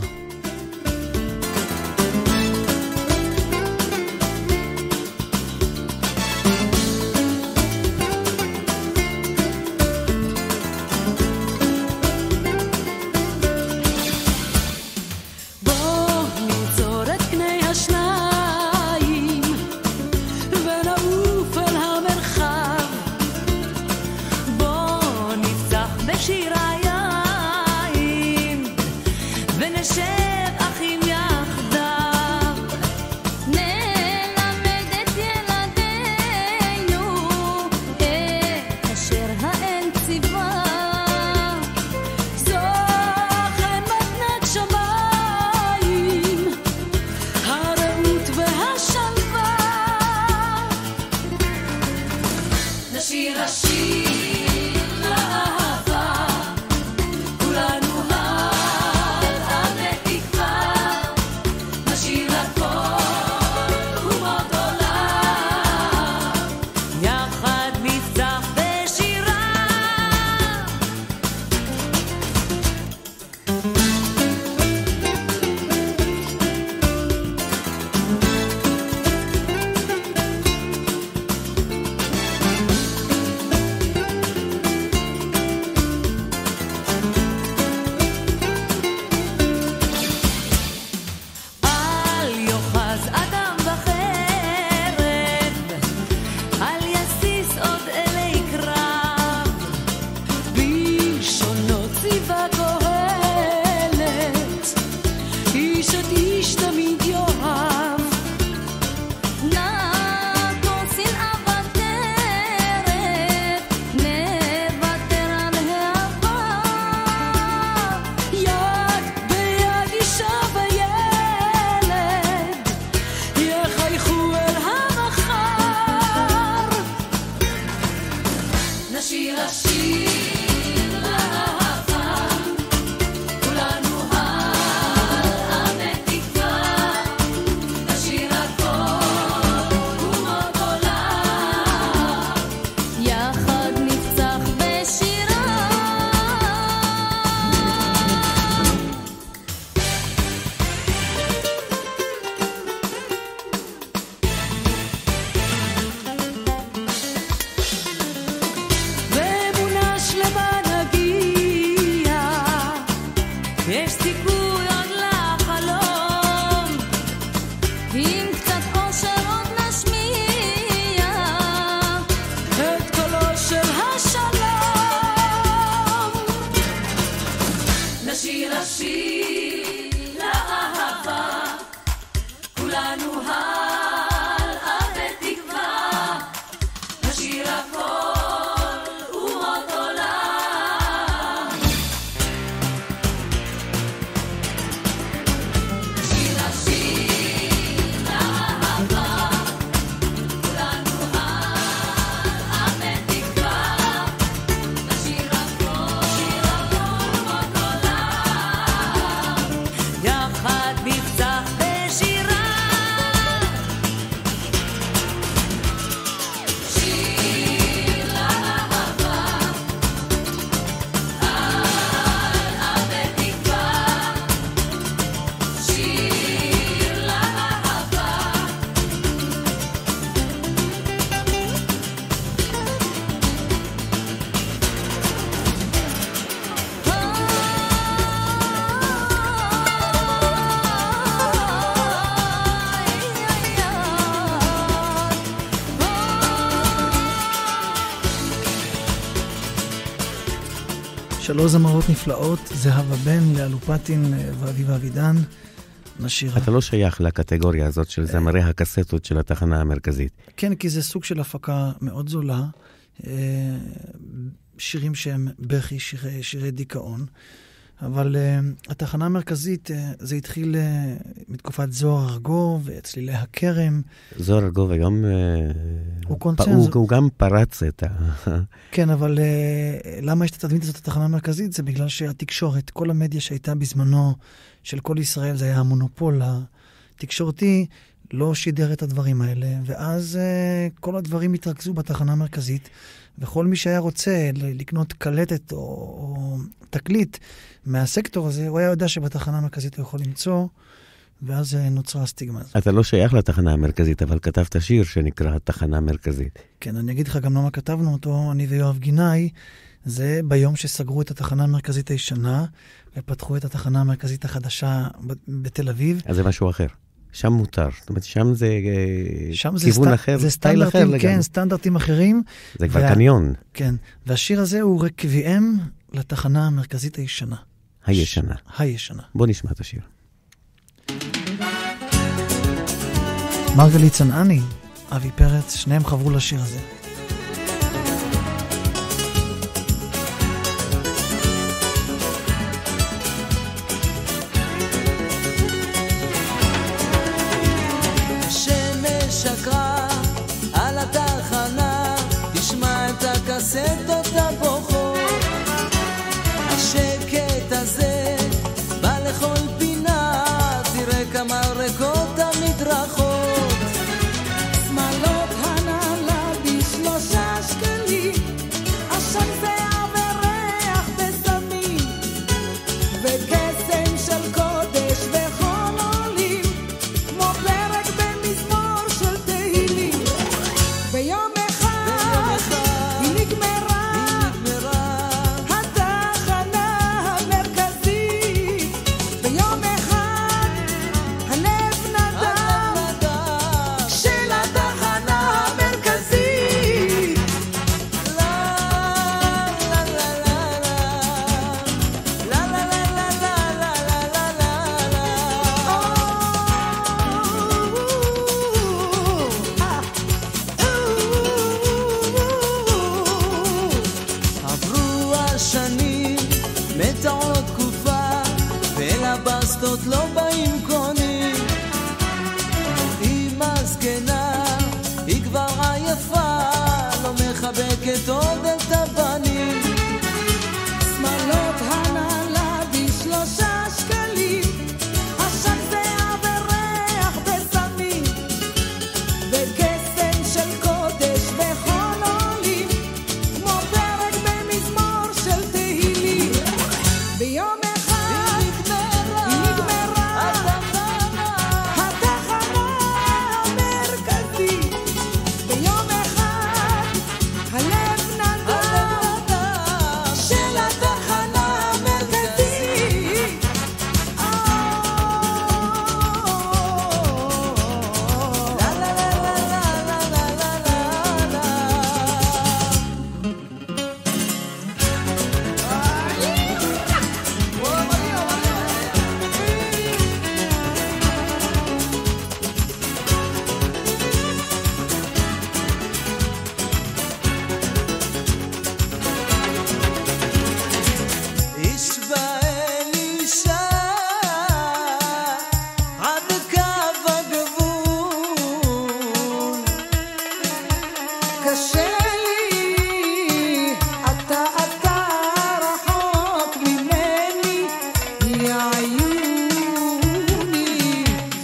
שלוש זמרות נפלאות, זהבה בן, לאלופטין ואביבה אבידן. נשיר. אתה לא שייך לקטגוריה הזאת של זמרי הקסטות של התחנה המרכזית. כן, כי זה סוג של הפקה מאוד זולה. שירים שהם בכי, שירי דיכאון. אבל התחנה המרכזית, זה התחיל מתקופת זוהר ארגוב וצלילי הכרם. זוהר ארגוב היום הוא גם פרץ את כן, אבל למה יש את התדמית הזאת התחנה המרכזית? זה בגלל שהתקשורת, כל המדיה שהייתה בזמנו של כל ישראל, זה היה המונופול התקשורתי, לא שידר את הדברים האלה, ואז כל הדברים התרכזו בתחנה המרכזית, וכל מי שהיה רוצה לקנות קלטת או תקליט מהסקטור הזה, הוא היה יודע שבתחנה המרכזית הוא יכול למצוא, ואז נוצרה הסטיגמה הזאת. אתה לא שייך לתחנה המרכזית, אבל כתבת שיר שנקרא התחנה המרכזית. כן, אני אגיד לך גם למה כתבנו אותו, אני ויואב גינאי, זה ביום שסגרו את התחנה המרכזית הישנה, ופתחו את התחנה המרכזית החדשה בתל אביב. אז זה משהו אחר. שם מותר. זאת אומרת, שם זה כיוון אחר, זה סטייל אחר לגמרי. כן, סטנדרטים אחרים. זה כבר קניון. כן, והשיר הזה הוא רקביהם לתחנה המרכזית הישנה. הישנה. בוא נשמע את השיר. מרגלית צנעני, אבי פרץ, שניהם חברו לשיר הזה. השמש שקרה על התחנה, תשמע את הקסטות הבוכות. השקט הזה בא לכל פינה, תראה כמה ריקות המדרכות. שמאלות הנעלה ב3 שקלים, עשן זהה וריח בסמים, וקסם של קודש וכל עולים, כמו פרק במזמור של תהילים. ביום אחד היא נגמרה, התחנה המרכזית. ביום אחד הלב נדם של התחנה המרכזית. עברו השנים, מתה עוד תקופה, ולבסטות לא באים קונים. אמא זקנה, היא כבר עייפה, לא מחבקת עוד את הבנים. שמאלות הנעלה ב3 שקלים, עשן זהה וריח בסמים, וקסם של קודש וכל עולים, כמו פרק במזמור של תהילים. ביום אחד היא נגמרה, התחנה המרכזית. ביום אחד הלב נדם של התחנה המרכזית. איש ואל אישה עד קו הגבול, קשה לי, אתה רחוק ממני, יעיוני.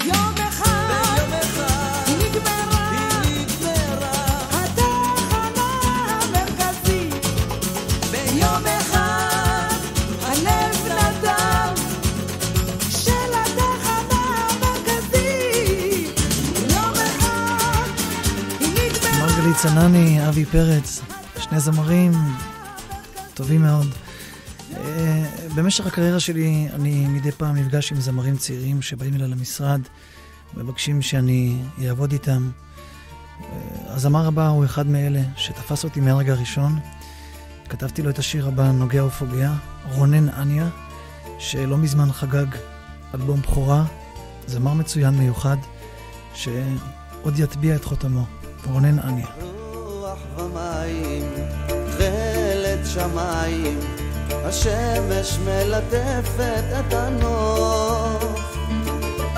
יום אחד היא נגמרה, התחנה המרכזית. ביום אחד הלב נדם של התחנה המרכזית. יום אחד היא נגמרה. מרגלית צנעני, אבי פרץ, שני זמרים טובים מאוד. במשך הקריירה שלי אני מדי פעם נפגש עם זמרים צעירים שבאים אליי למשרד, מבקשים שאני אעבוד איתם. הזמר הבא הוא אחד מאלה שתפס אותי מהרגע הראשון. כתבתי לו את השיר הבא, נוגע ופוגע, רונן אניה, שלא מזמן חגג אלבום בכורה, זמר מצוין מיוחד, שעוד יטביע את חותמו, רונן אניה. רוח ומים, תכלת שמיים, השמש מלטפת את הנוף,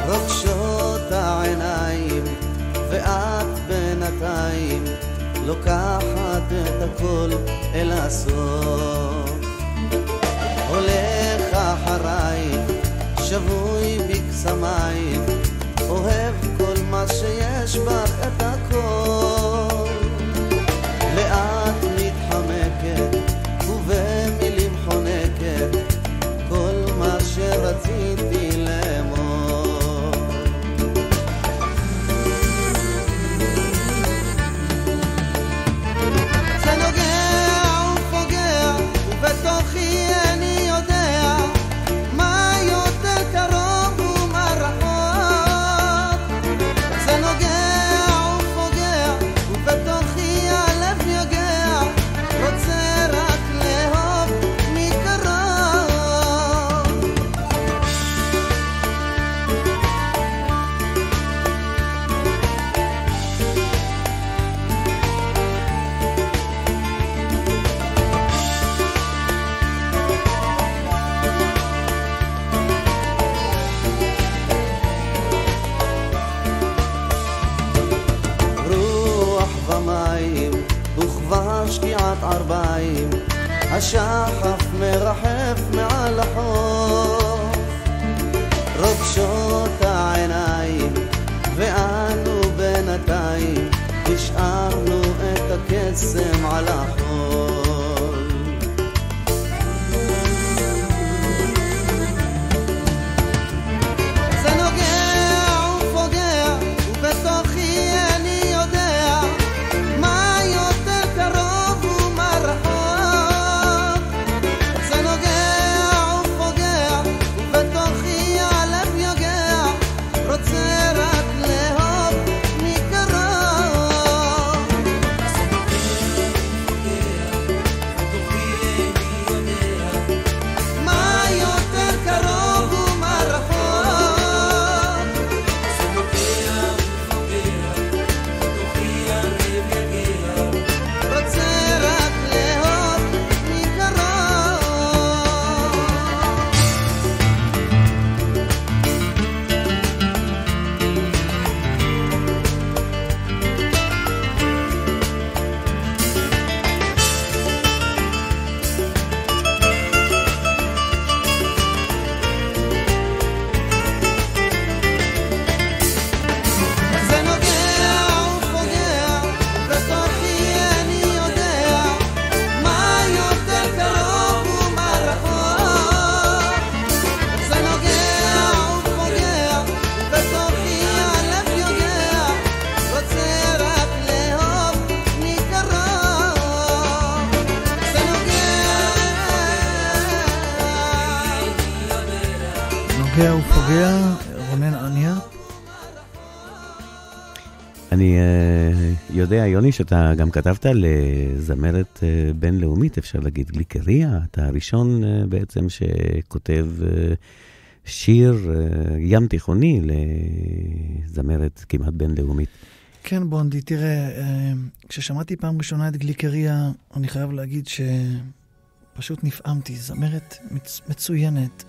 רוכשות העיניים, ואת בינתיים לוקחת את הכל אל הסוף. הולך אחריי, שבוי בקסמיים, אוהב כל מה שיש בך את הכל. לאט מתחמקת ובמילים חונקת כל מה שרציתי לאמור. זה נוגע ופוגע ובתוכי אני יודע מה יותר קרוב ומה רחוק. זה נוגע ופוגע ובתוכי הלב יוגע, רוצה רק לאהוב מקרוב. רוח ומים וכבר שקיעת ערביים, השחף מרחף מעל החוף, רוגשות העיניים ואנו בינתיים השארנו את הקסם על החול. זה נוגע ופוגע ובתוכי אני יודע מה יותר קרוב ומה רחוק. זה נוגע ופוגע ובתוכי הלב יוגע, רוצה רק לאהוב מקרוב. מה יותר קרוב ומה רחוק. רוצה רק לאהוב מקרוב. זה נוגע ופוגע ובתוכי אני יודע מה יותר קרוב ומה רחוק. זה נוגע ופוגע ובתוכי הלב יוגע, רוצה רק לאהוב מקרוב. זה נוגע ופוגע, רונן אניה. אני יודע, יוני, שאתה גם כתבת לזמרת בינלאומית, אפשר להגיד גליקריה, אתה הראשון בעצם שכותב שיר ים תיכוני לזמרת כמעט בינלאומית. כן, בונדי, תראה, כששמעתי פעם ראשונה את גליקריה, אני חייב להגיד שפשוט נפעמתי. זמרת מצוינת,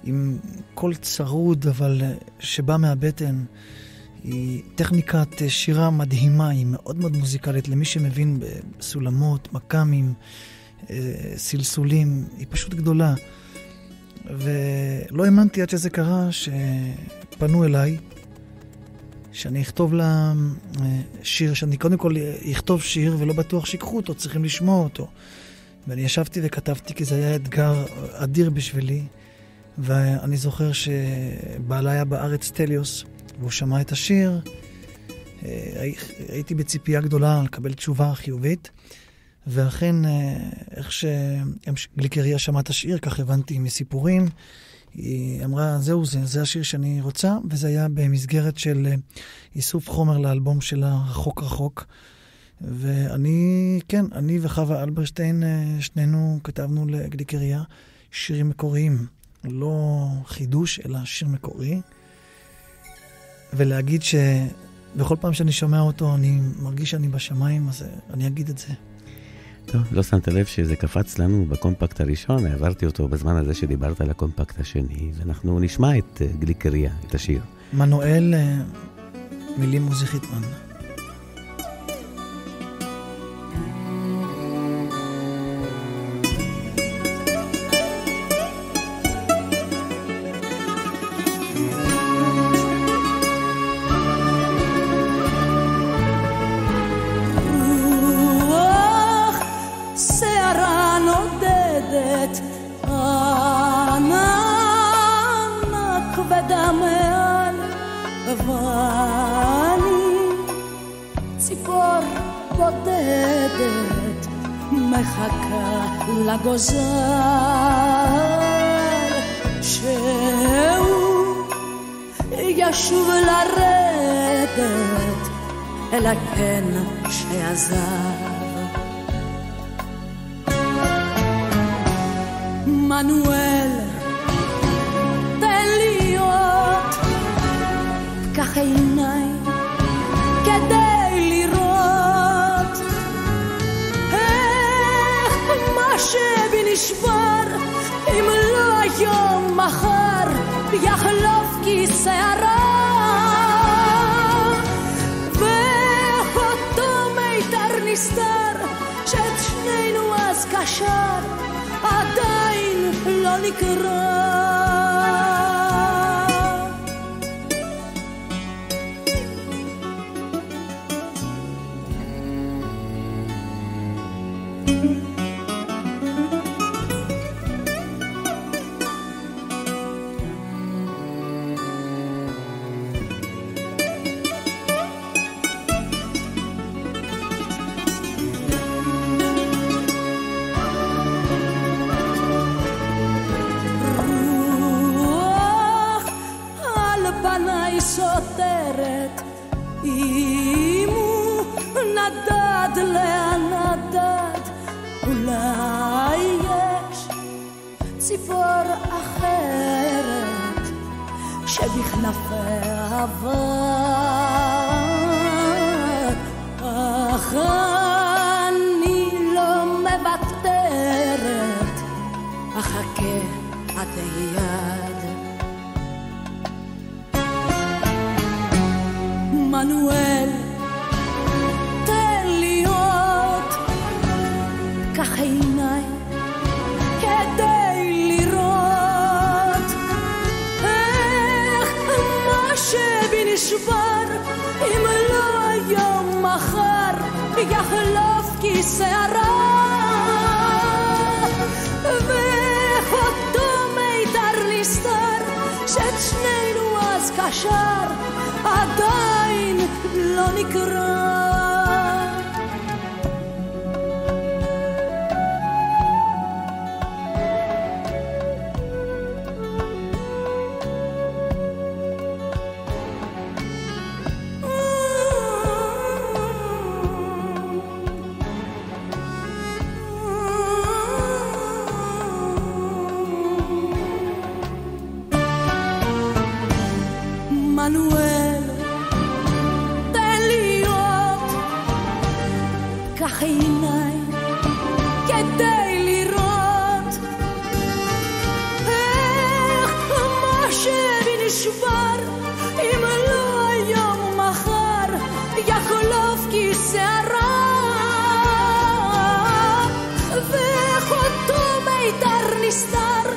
עם קול צרוד, אבל שבא מהבטן. היא טכניקת שירה מדהימה, היא מאוד מאוד מוזיקלית, למי שמבין בסולמות, מקמים, סלסולים, היא פשוט גדולה. ולא האמנתי עד שזה קרה, שפנו אליי, שאני אכתוב לה שיר, שאני קודם כל אכתוב שיר ולא בטוח שיקחו אותו, צריכים לשמוע אותו. ואני ישבתי וכתבתי, כי זה היה אתגר אדיר בשבילי. ואני זוכר שבעלה היה בארץ טליוס, והוא שמע את השיר. הייתי בציפייה גדולה לקבל תשובה חיובית, ואכן, איך שגליקריה שמע את השיר, כך הבנתי מסיפורים, היא אמרה, זה השיר שאני רוצה, וזה היה במסגרת של איסוף חומר לאלבום שלה, רחוק רחוק. ואני, כן, אני וחווה אלברשטיין, שנינו כתבנו לגליקריה שירים מקוריים. לא חידוש, אלא שיר מקורי. ולהגיד שבכל פעם שאני שומע אותו, אני מרגיש שאני בשמיים, אז אני אגיד את זה. טוב, לא שמת לב שזה קפץ לנו בקומפקט הראשון, העברתי אותו בזמן הזה שדיברת על הקומפקט השני, ואנחנו נשמע את גליקריה, את השיר. מנואל, מילים עוזי חיטמן. לגוזל שהוא ישוב לרדת אל הקן שעזב. מנואל, תן להיות פקח עיניי כדי לראות שבי נשבר, אם לא היום מחר יחלוף כשערה, ואותו מיתר נסתר שאת שנינו אז קשר עדיין לא נקרא. סותרת אם הוא נדד להנדד, אולי יש ציפור אחרת שבכנפי עבר, אך אני לא מוותרת, אחכה עד היד. מנואל, תן להיות כך עיניי כדי לראות איך מה שבי נשבר, אם לא היום מחר יחלוף כשערה, ואותו מיתר נסתר שאת שנינו אז קשר עדיין לא נקרא. מנואל, תן להיות כך עיניי כדי לראות איך מה שבי נשבר, אם לא היום מחר יחלוף כשערה, ואיך אותו מיתר נסתר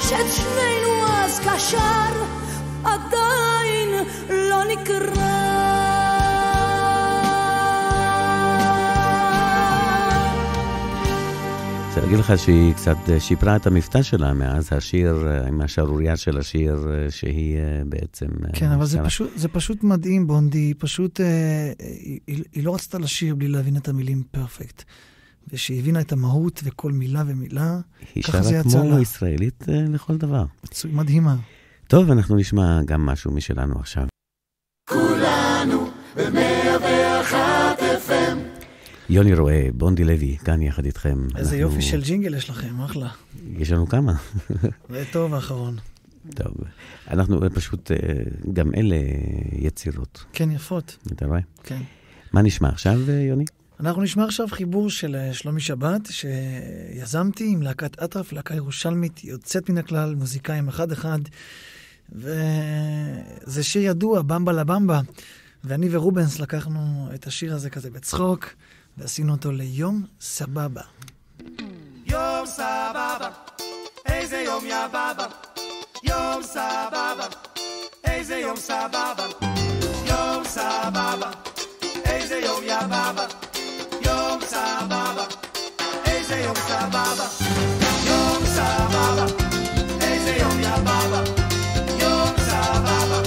שאת שנינו אז קשר עדיין לא נקרא. רוצה להגיד לך שהיא קצת שיפרה את המבטא שלה מאז השיר, עם השערוריה של השיר שהיא בעצם... כן, אבל זה פשוט מדהים, בונדי, פשוט היא לא רצתה לשיר בלי להבין את המילים פרפקט. ושהיא הבינה את המהות וכל מילה ומילה, ככה זה יצא לה. היא שרה כמו ישראלית לכל דבר. מדהימה. טוב, אנחנו נשמע גם משהו משלנו עכשיו. כולנו ב-101 FM. יוני רואה, בונדי לוי, כאן יחד איתכם. איזה יופי של ג'ינגל יש לכם, אחלה. יש לנו כמה. זה טוב האחרון. טוב, אנחנו פשוט, גם אלה יצירות. כן, יפות. אתה רואה? כן. מה נשמע עכשיו, יוני? אנחנו נשמע עכשיו חיבור של שלומי שבת, שיזמתי עם להקת אטרף, להקה ירושלמית, יוצאת מן הכלל, מוזיקאים אחד-אחד, וזה שיר ידוע, במבה לבמבה, ואני ורובנס לקחנו את השיר הזה כזה בצחוק, ועשינו אותו ליום סבבה. יום סבבה, איזה יום יא בבא, יום סבבה, איזה יום סבבה, יום סבבה, איזה יום יא בבא, יום סבבה, איזה יום סבבה, יום סבבה, איזה יום יא בבא, יום סבבה.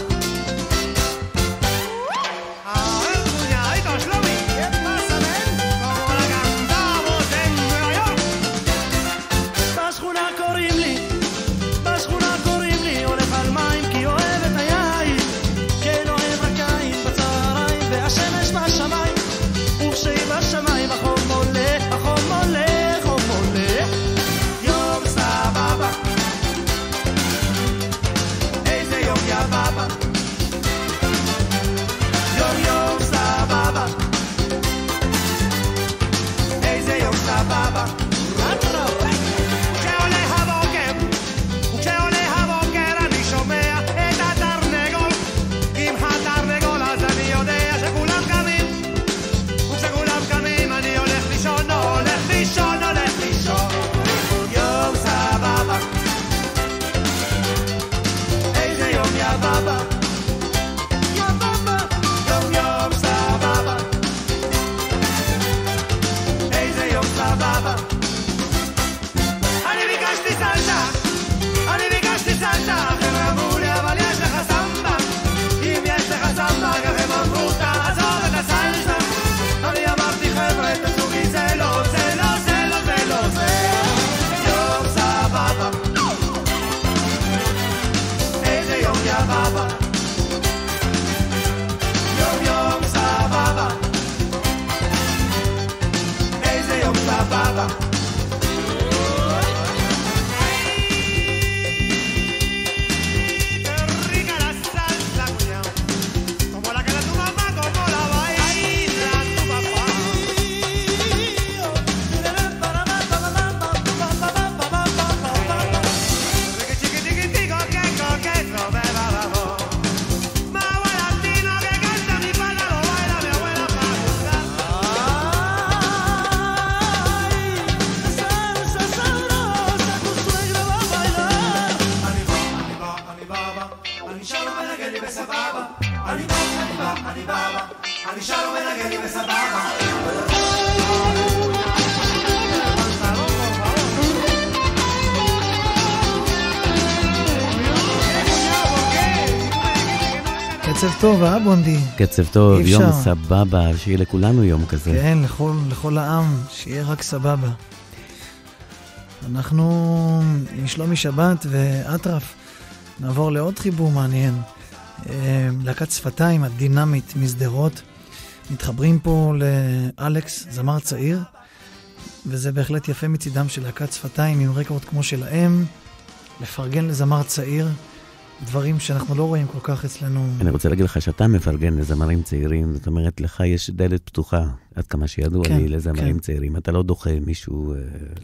קצב טוב, בונדי? קצב טוב, יום סבבה, שיהיה לכולנו יום כזה. כן, לכל העם, שיהיה רק סבבה. אנחנו עם שלומי שבת ואטרף נעבור לעוד חיבור מעניין. להקת שפתיים, הדינמית מסדרות. מתחברים פה לאלכס, זמר צעיר, וזה בהחלט יפה מצידם של להקת שפתיים עם רקורד כמו שלהם, לפרגן לזמר צעיר. דברים שאנחנו לא רואים כל כך אצלנו. אני רוצה להגיד לך שאתה מפרגן לזמרים צעירים, זאת אומרת, לך יש דלת פתוחה, עד כמה שידוע לי, לזמרים צעירים. אתה לא דוחה מישהו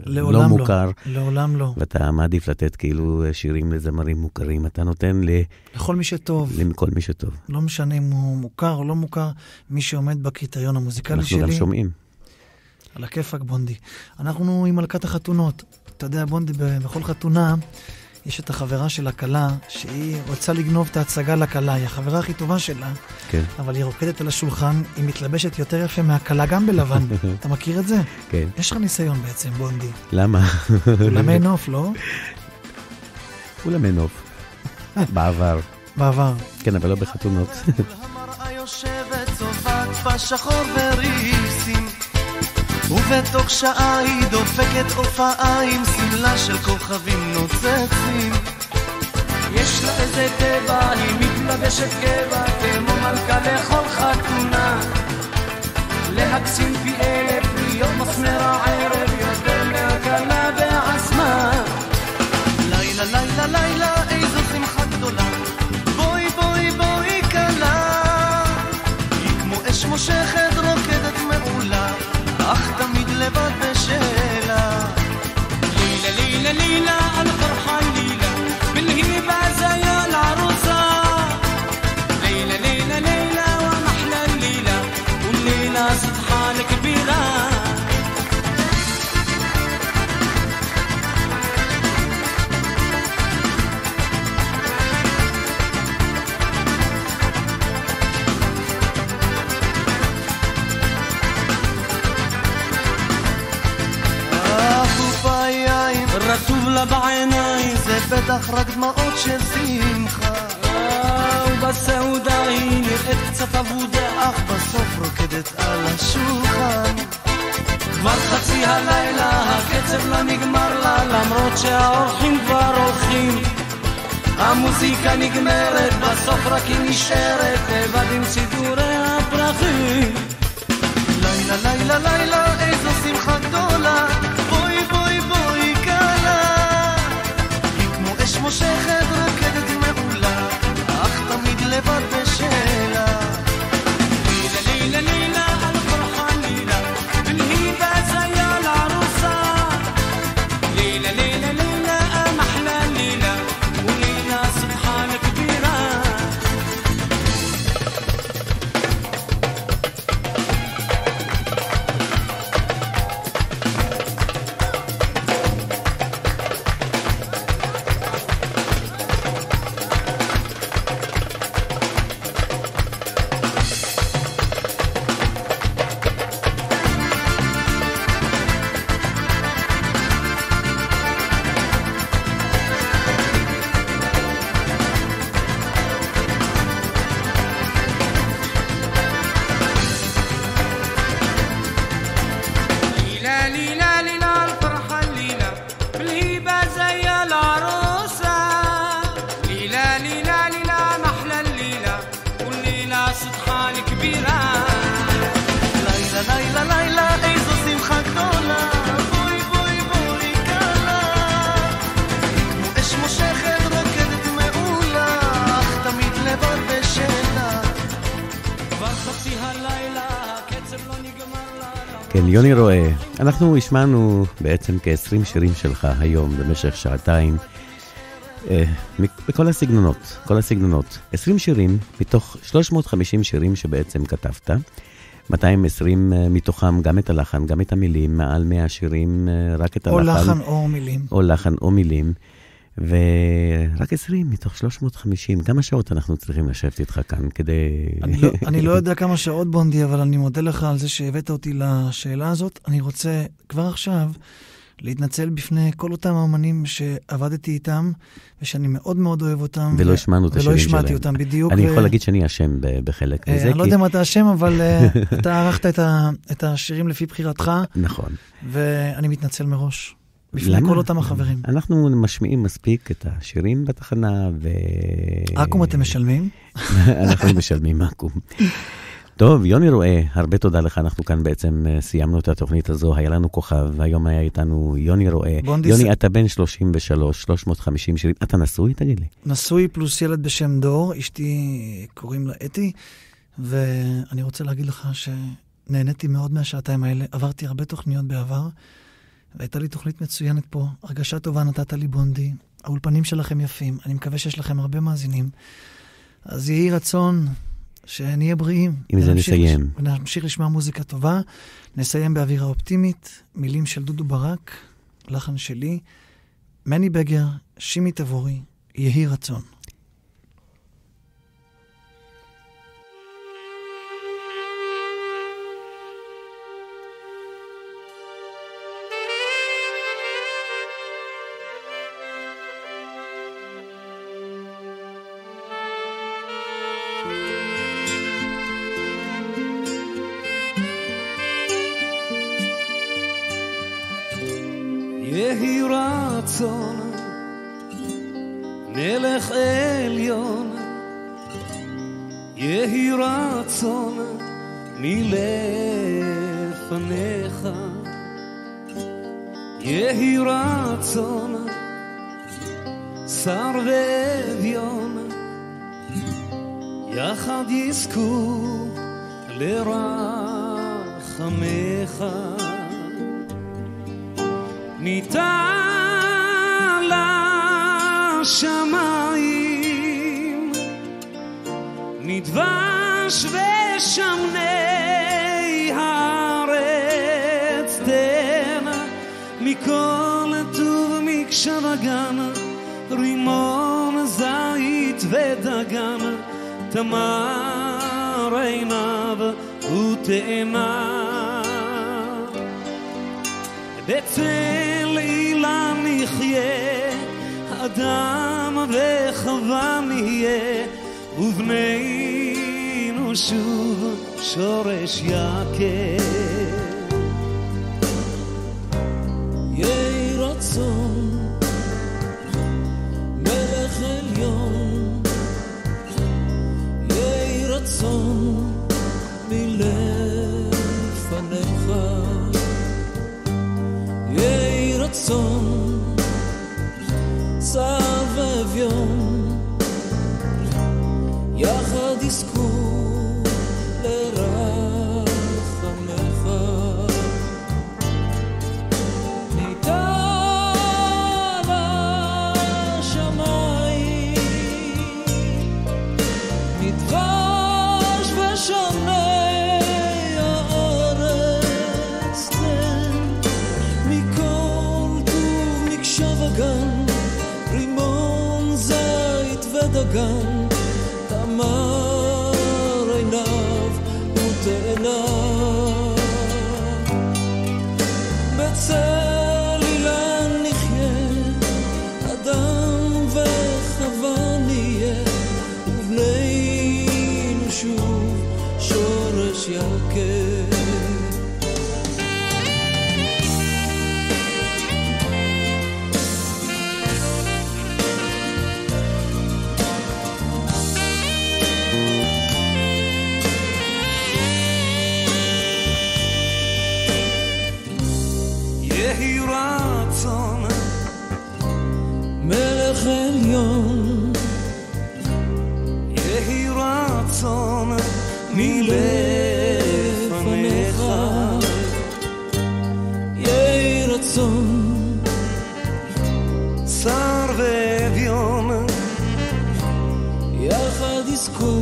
לא מוכר. לעולם לא. ואתה מעדיף לתת כאילו שירים לזמרים מוכרים. אתה נותן לכל מי שטוב. לכל מי שטוב. לא משנה אם הוא מוכר או לא מוכר, מי שעומד בקריטריון המוזיקלי שלי. אנחנו גם שומעים. על הכיפק, בונדי. אנחנו עם מלכת החתונות. אתה יודע, בונדי, בכל חתונה יש את החברה של הכלה, שהיא רוצה לגנוב את ההצגה לכלה, היא החברה הכי טובה שלה, כן. אבל היא רוקדת על השולחן, היא מתלבשת יותר יפה מהכלה גם בלבן. אתה מכיר את זה? כן. יש לך ניסיון בעצם, בונדי. למה? אולמי נוף, לא? אולמי נוף. בעבר. בעבר. כן, אבל לא בחתונות. המראה יושבת צובעת בשחור וריסים, ובתוך שעה היא דופקת הופעה עם סמלה של כוכבים נוצצים. יש לה איזה טבע, היא מתלבשת גבע כמו מלכה לכל חתונה, להקסים פי אלף, להיות מסמר הערב יותר מהכלה בעצמה. לילה לילה לילה איזו שמחה מושכת רוקדת מעולה, אך תמיד לבד בשאלה. ليلة ليلة ليلة الفرحة الليلة بالهيبة زي العروسة. ليلة ليلة ليلة ومحلى الليلة والليلة سبحان كبيرة. רטוב לה בעיניים, זה בטח רק דמעות של שמחה, ובסעודה היא נראית קצת אבודה, אך בסוף רוקדת על השולחן. כבר חצי הלילה הקצב לא נגמר לה, למרות שהאורחים כבר הולכים. המוזיקה נגמרת, בסוף רק היא נשארת לבד עם סידורי הפרחים. לילה לילה לילה איזו שמחה גדולה, בואי בואי בואי קלה, היא כמו אש מושכת רוקדת מעולה, אך תמיד לבד בשאלה. ليلة ليلة ليلة الفرحة الليلة بالهيبة زي العروسة. ليلة ليلة ليلة محلى الليلة وليلة سبحان كبيرة. ليلة ليلة ليلة الفرحة الليلة بالهيبة زي العروسة. ليلة ليلة ليلة محلى الليلة والليلة سبحان كبيرة. לילה לילה לילה איזו שמחה גדולה, בואי בואי בואי קלה, היא כמו אש מושכת רוקדת מעולה, אך תמיד לבד בשאלה. כבר חצי הלילה הקצב לא נגמר לה. כן, יוני רואה, אנחנו השמענו בעצם כ-20 שירים שלך היום במשך שעתיים, בכל הסגנונות, כל הסגנונות. 20 שירים מתוך 350 שירים שבעצם כתבת, 220 מתוכם גם את הלחן, גם את המילים, מעל 100 שירים רק את או הלחן. לחן או מילים. או לחן או מילים, ורק 20 מתוך 350. כמה שעות אנחנו צריכים לשבת איתך כאן כדי... אני לא יודע כמה שעות בונדי, אבל אני מודה לך על זה שהבאת אותי לשאלה הזאת. אני רוצה כבר עכשיו להתנצל בפני כל אותם האמנים שעבדתי איתם, ושאני מאוד מאוד אוהב אותם. ולא השמענו את השירים שלהם. ולא השמעתי אותם בדיוק. אני יכול להגיד שאני אשם בחלק מזה. אני לא יודע מה אתה אשם, אבל אתה ערכת את השירים לפי בחירתך. נכון. ואני מתנצל מראש. בפני כל אותם החברים. אנחנו משמיעים מספיק את השירים בתחנה, אקום אתם משלמים? אנחנו משלמים אקום. טוב, יוני רואה, הרבה תודה לך. אנחנו כאן בעצם סיימנו את התוכנית הזו, היה לנו כוכב, והיום היה איתנו יוני רואה. יוני, אתה בן 33, 350 שירים. אתה נשוי, תגיד לי? נשוי פלוס ילד בשם דור, אשתי קוראים לה אתי, ואני רוצה להגיד לך שנהניתי מאוד מהשעתיים האלה, עברתי הרבה תוכניות בעבר, והייתה לי תוכנית מצוינת פה, הרגשה טובה נתת לי בונדי, האולפנים שלכם יפים, אני מקווה שיש לכם הרבה מאזינים, אז יהי רצון שנהיה בריאים. עם זה נסיים. ונמשיך לשמוע מוזיקה טובה, נסיים באווירה אופטימית, מילים של דודו ברק, לחן שלי, מני בגר, שימי תבורי, יהי רצון. יהי רצון מלך עליון, יהי רצון מלפניך, יהי רצון שר ואביון, יחד יזכו לרחמך ניתן לשמיים נדבש ושמני הארץ תן מכל טוב מקשב הגן רימון זית ודגן תמר עיניו ותאנה בצל אילן נחיה אדם וחווה נהיה ובנינו שוב שורש יקר יהי רצון מלך עליון יהי רצון מלפניך יהי רצון צר ואביון יחד יזכו לרחמך ניתן לשמיים נדבש ושמי הארץ תן מכל טוב מקשב הגן רימון זית ודגן תמר עיניו ותאנה בצל אילן נחיה אדם וחווה נהיה ובנינו שוב שורש יקר יהי רצון מלך עליון יהי רצון מלפניך יהי רצון צר ואביון יחד יזכו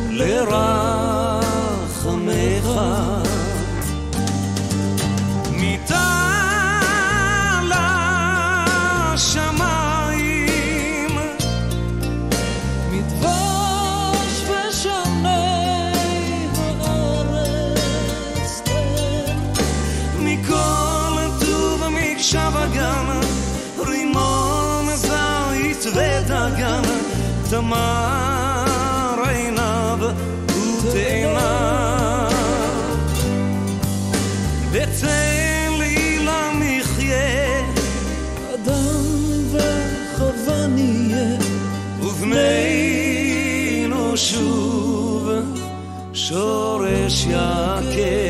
לרחמך ניתן לשמיים מדבש ושמי הארץ תן מכל טוב מקשב הגן רימון זית ודגן תמר עיניו ותאנה בצל אילן נחיה אדם וחווה נהיה ובנינו שוב שורש יקר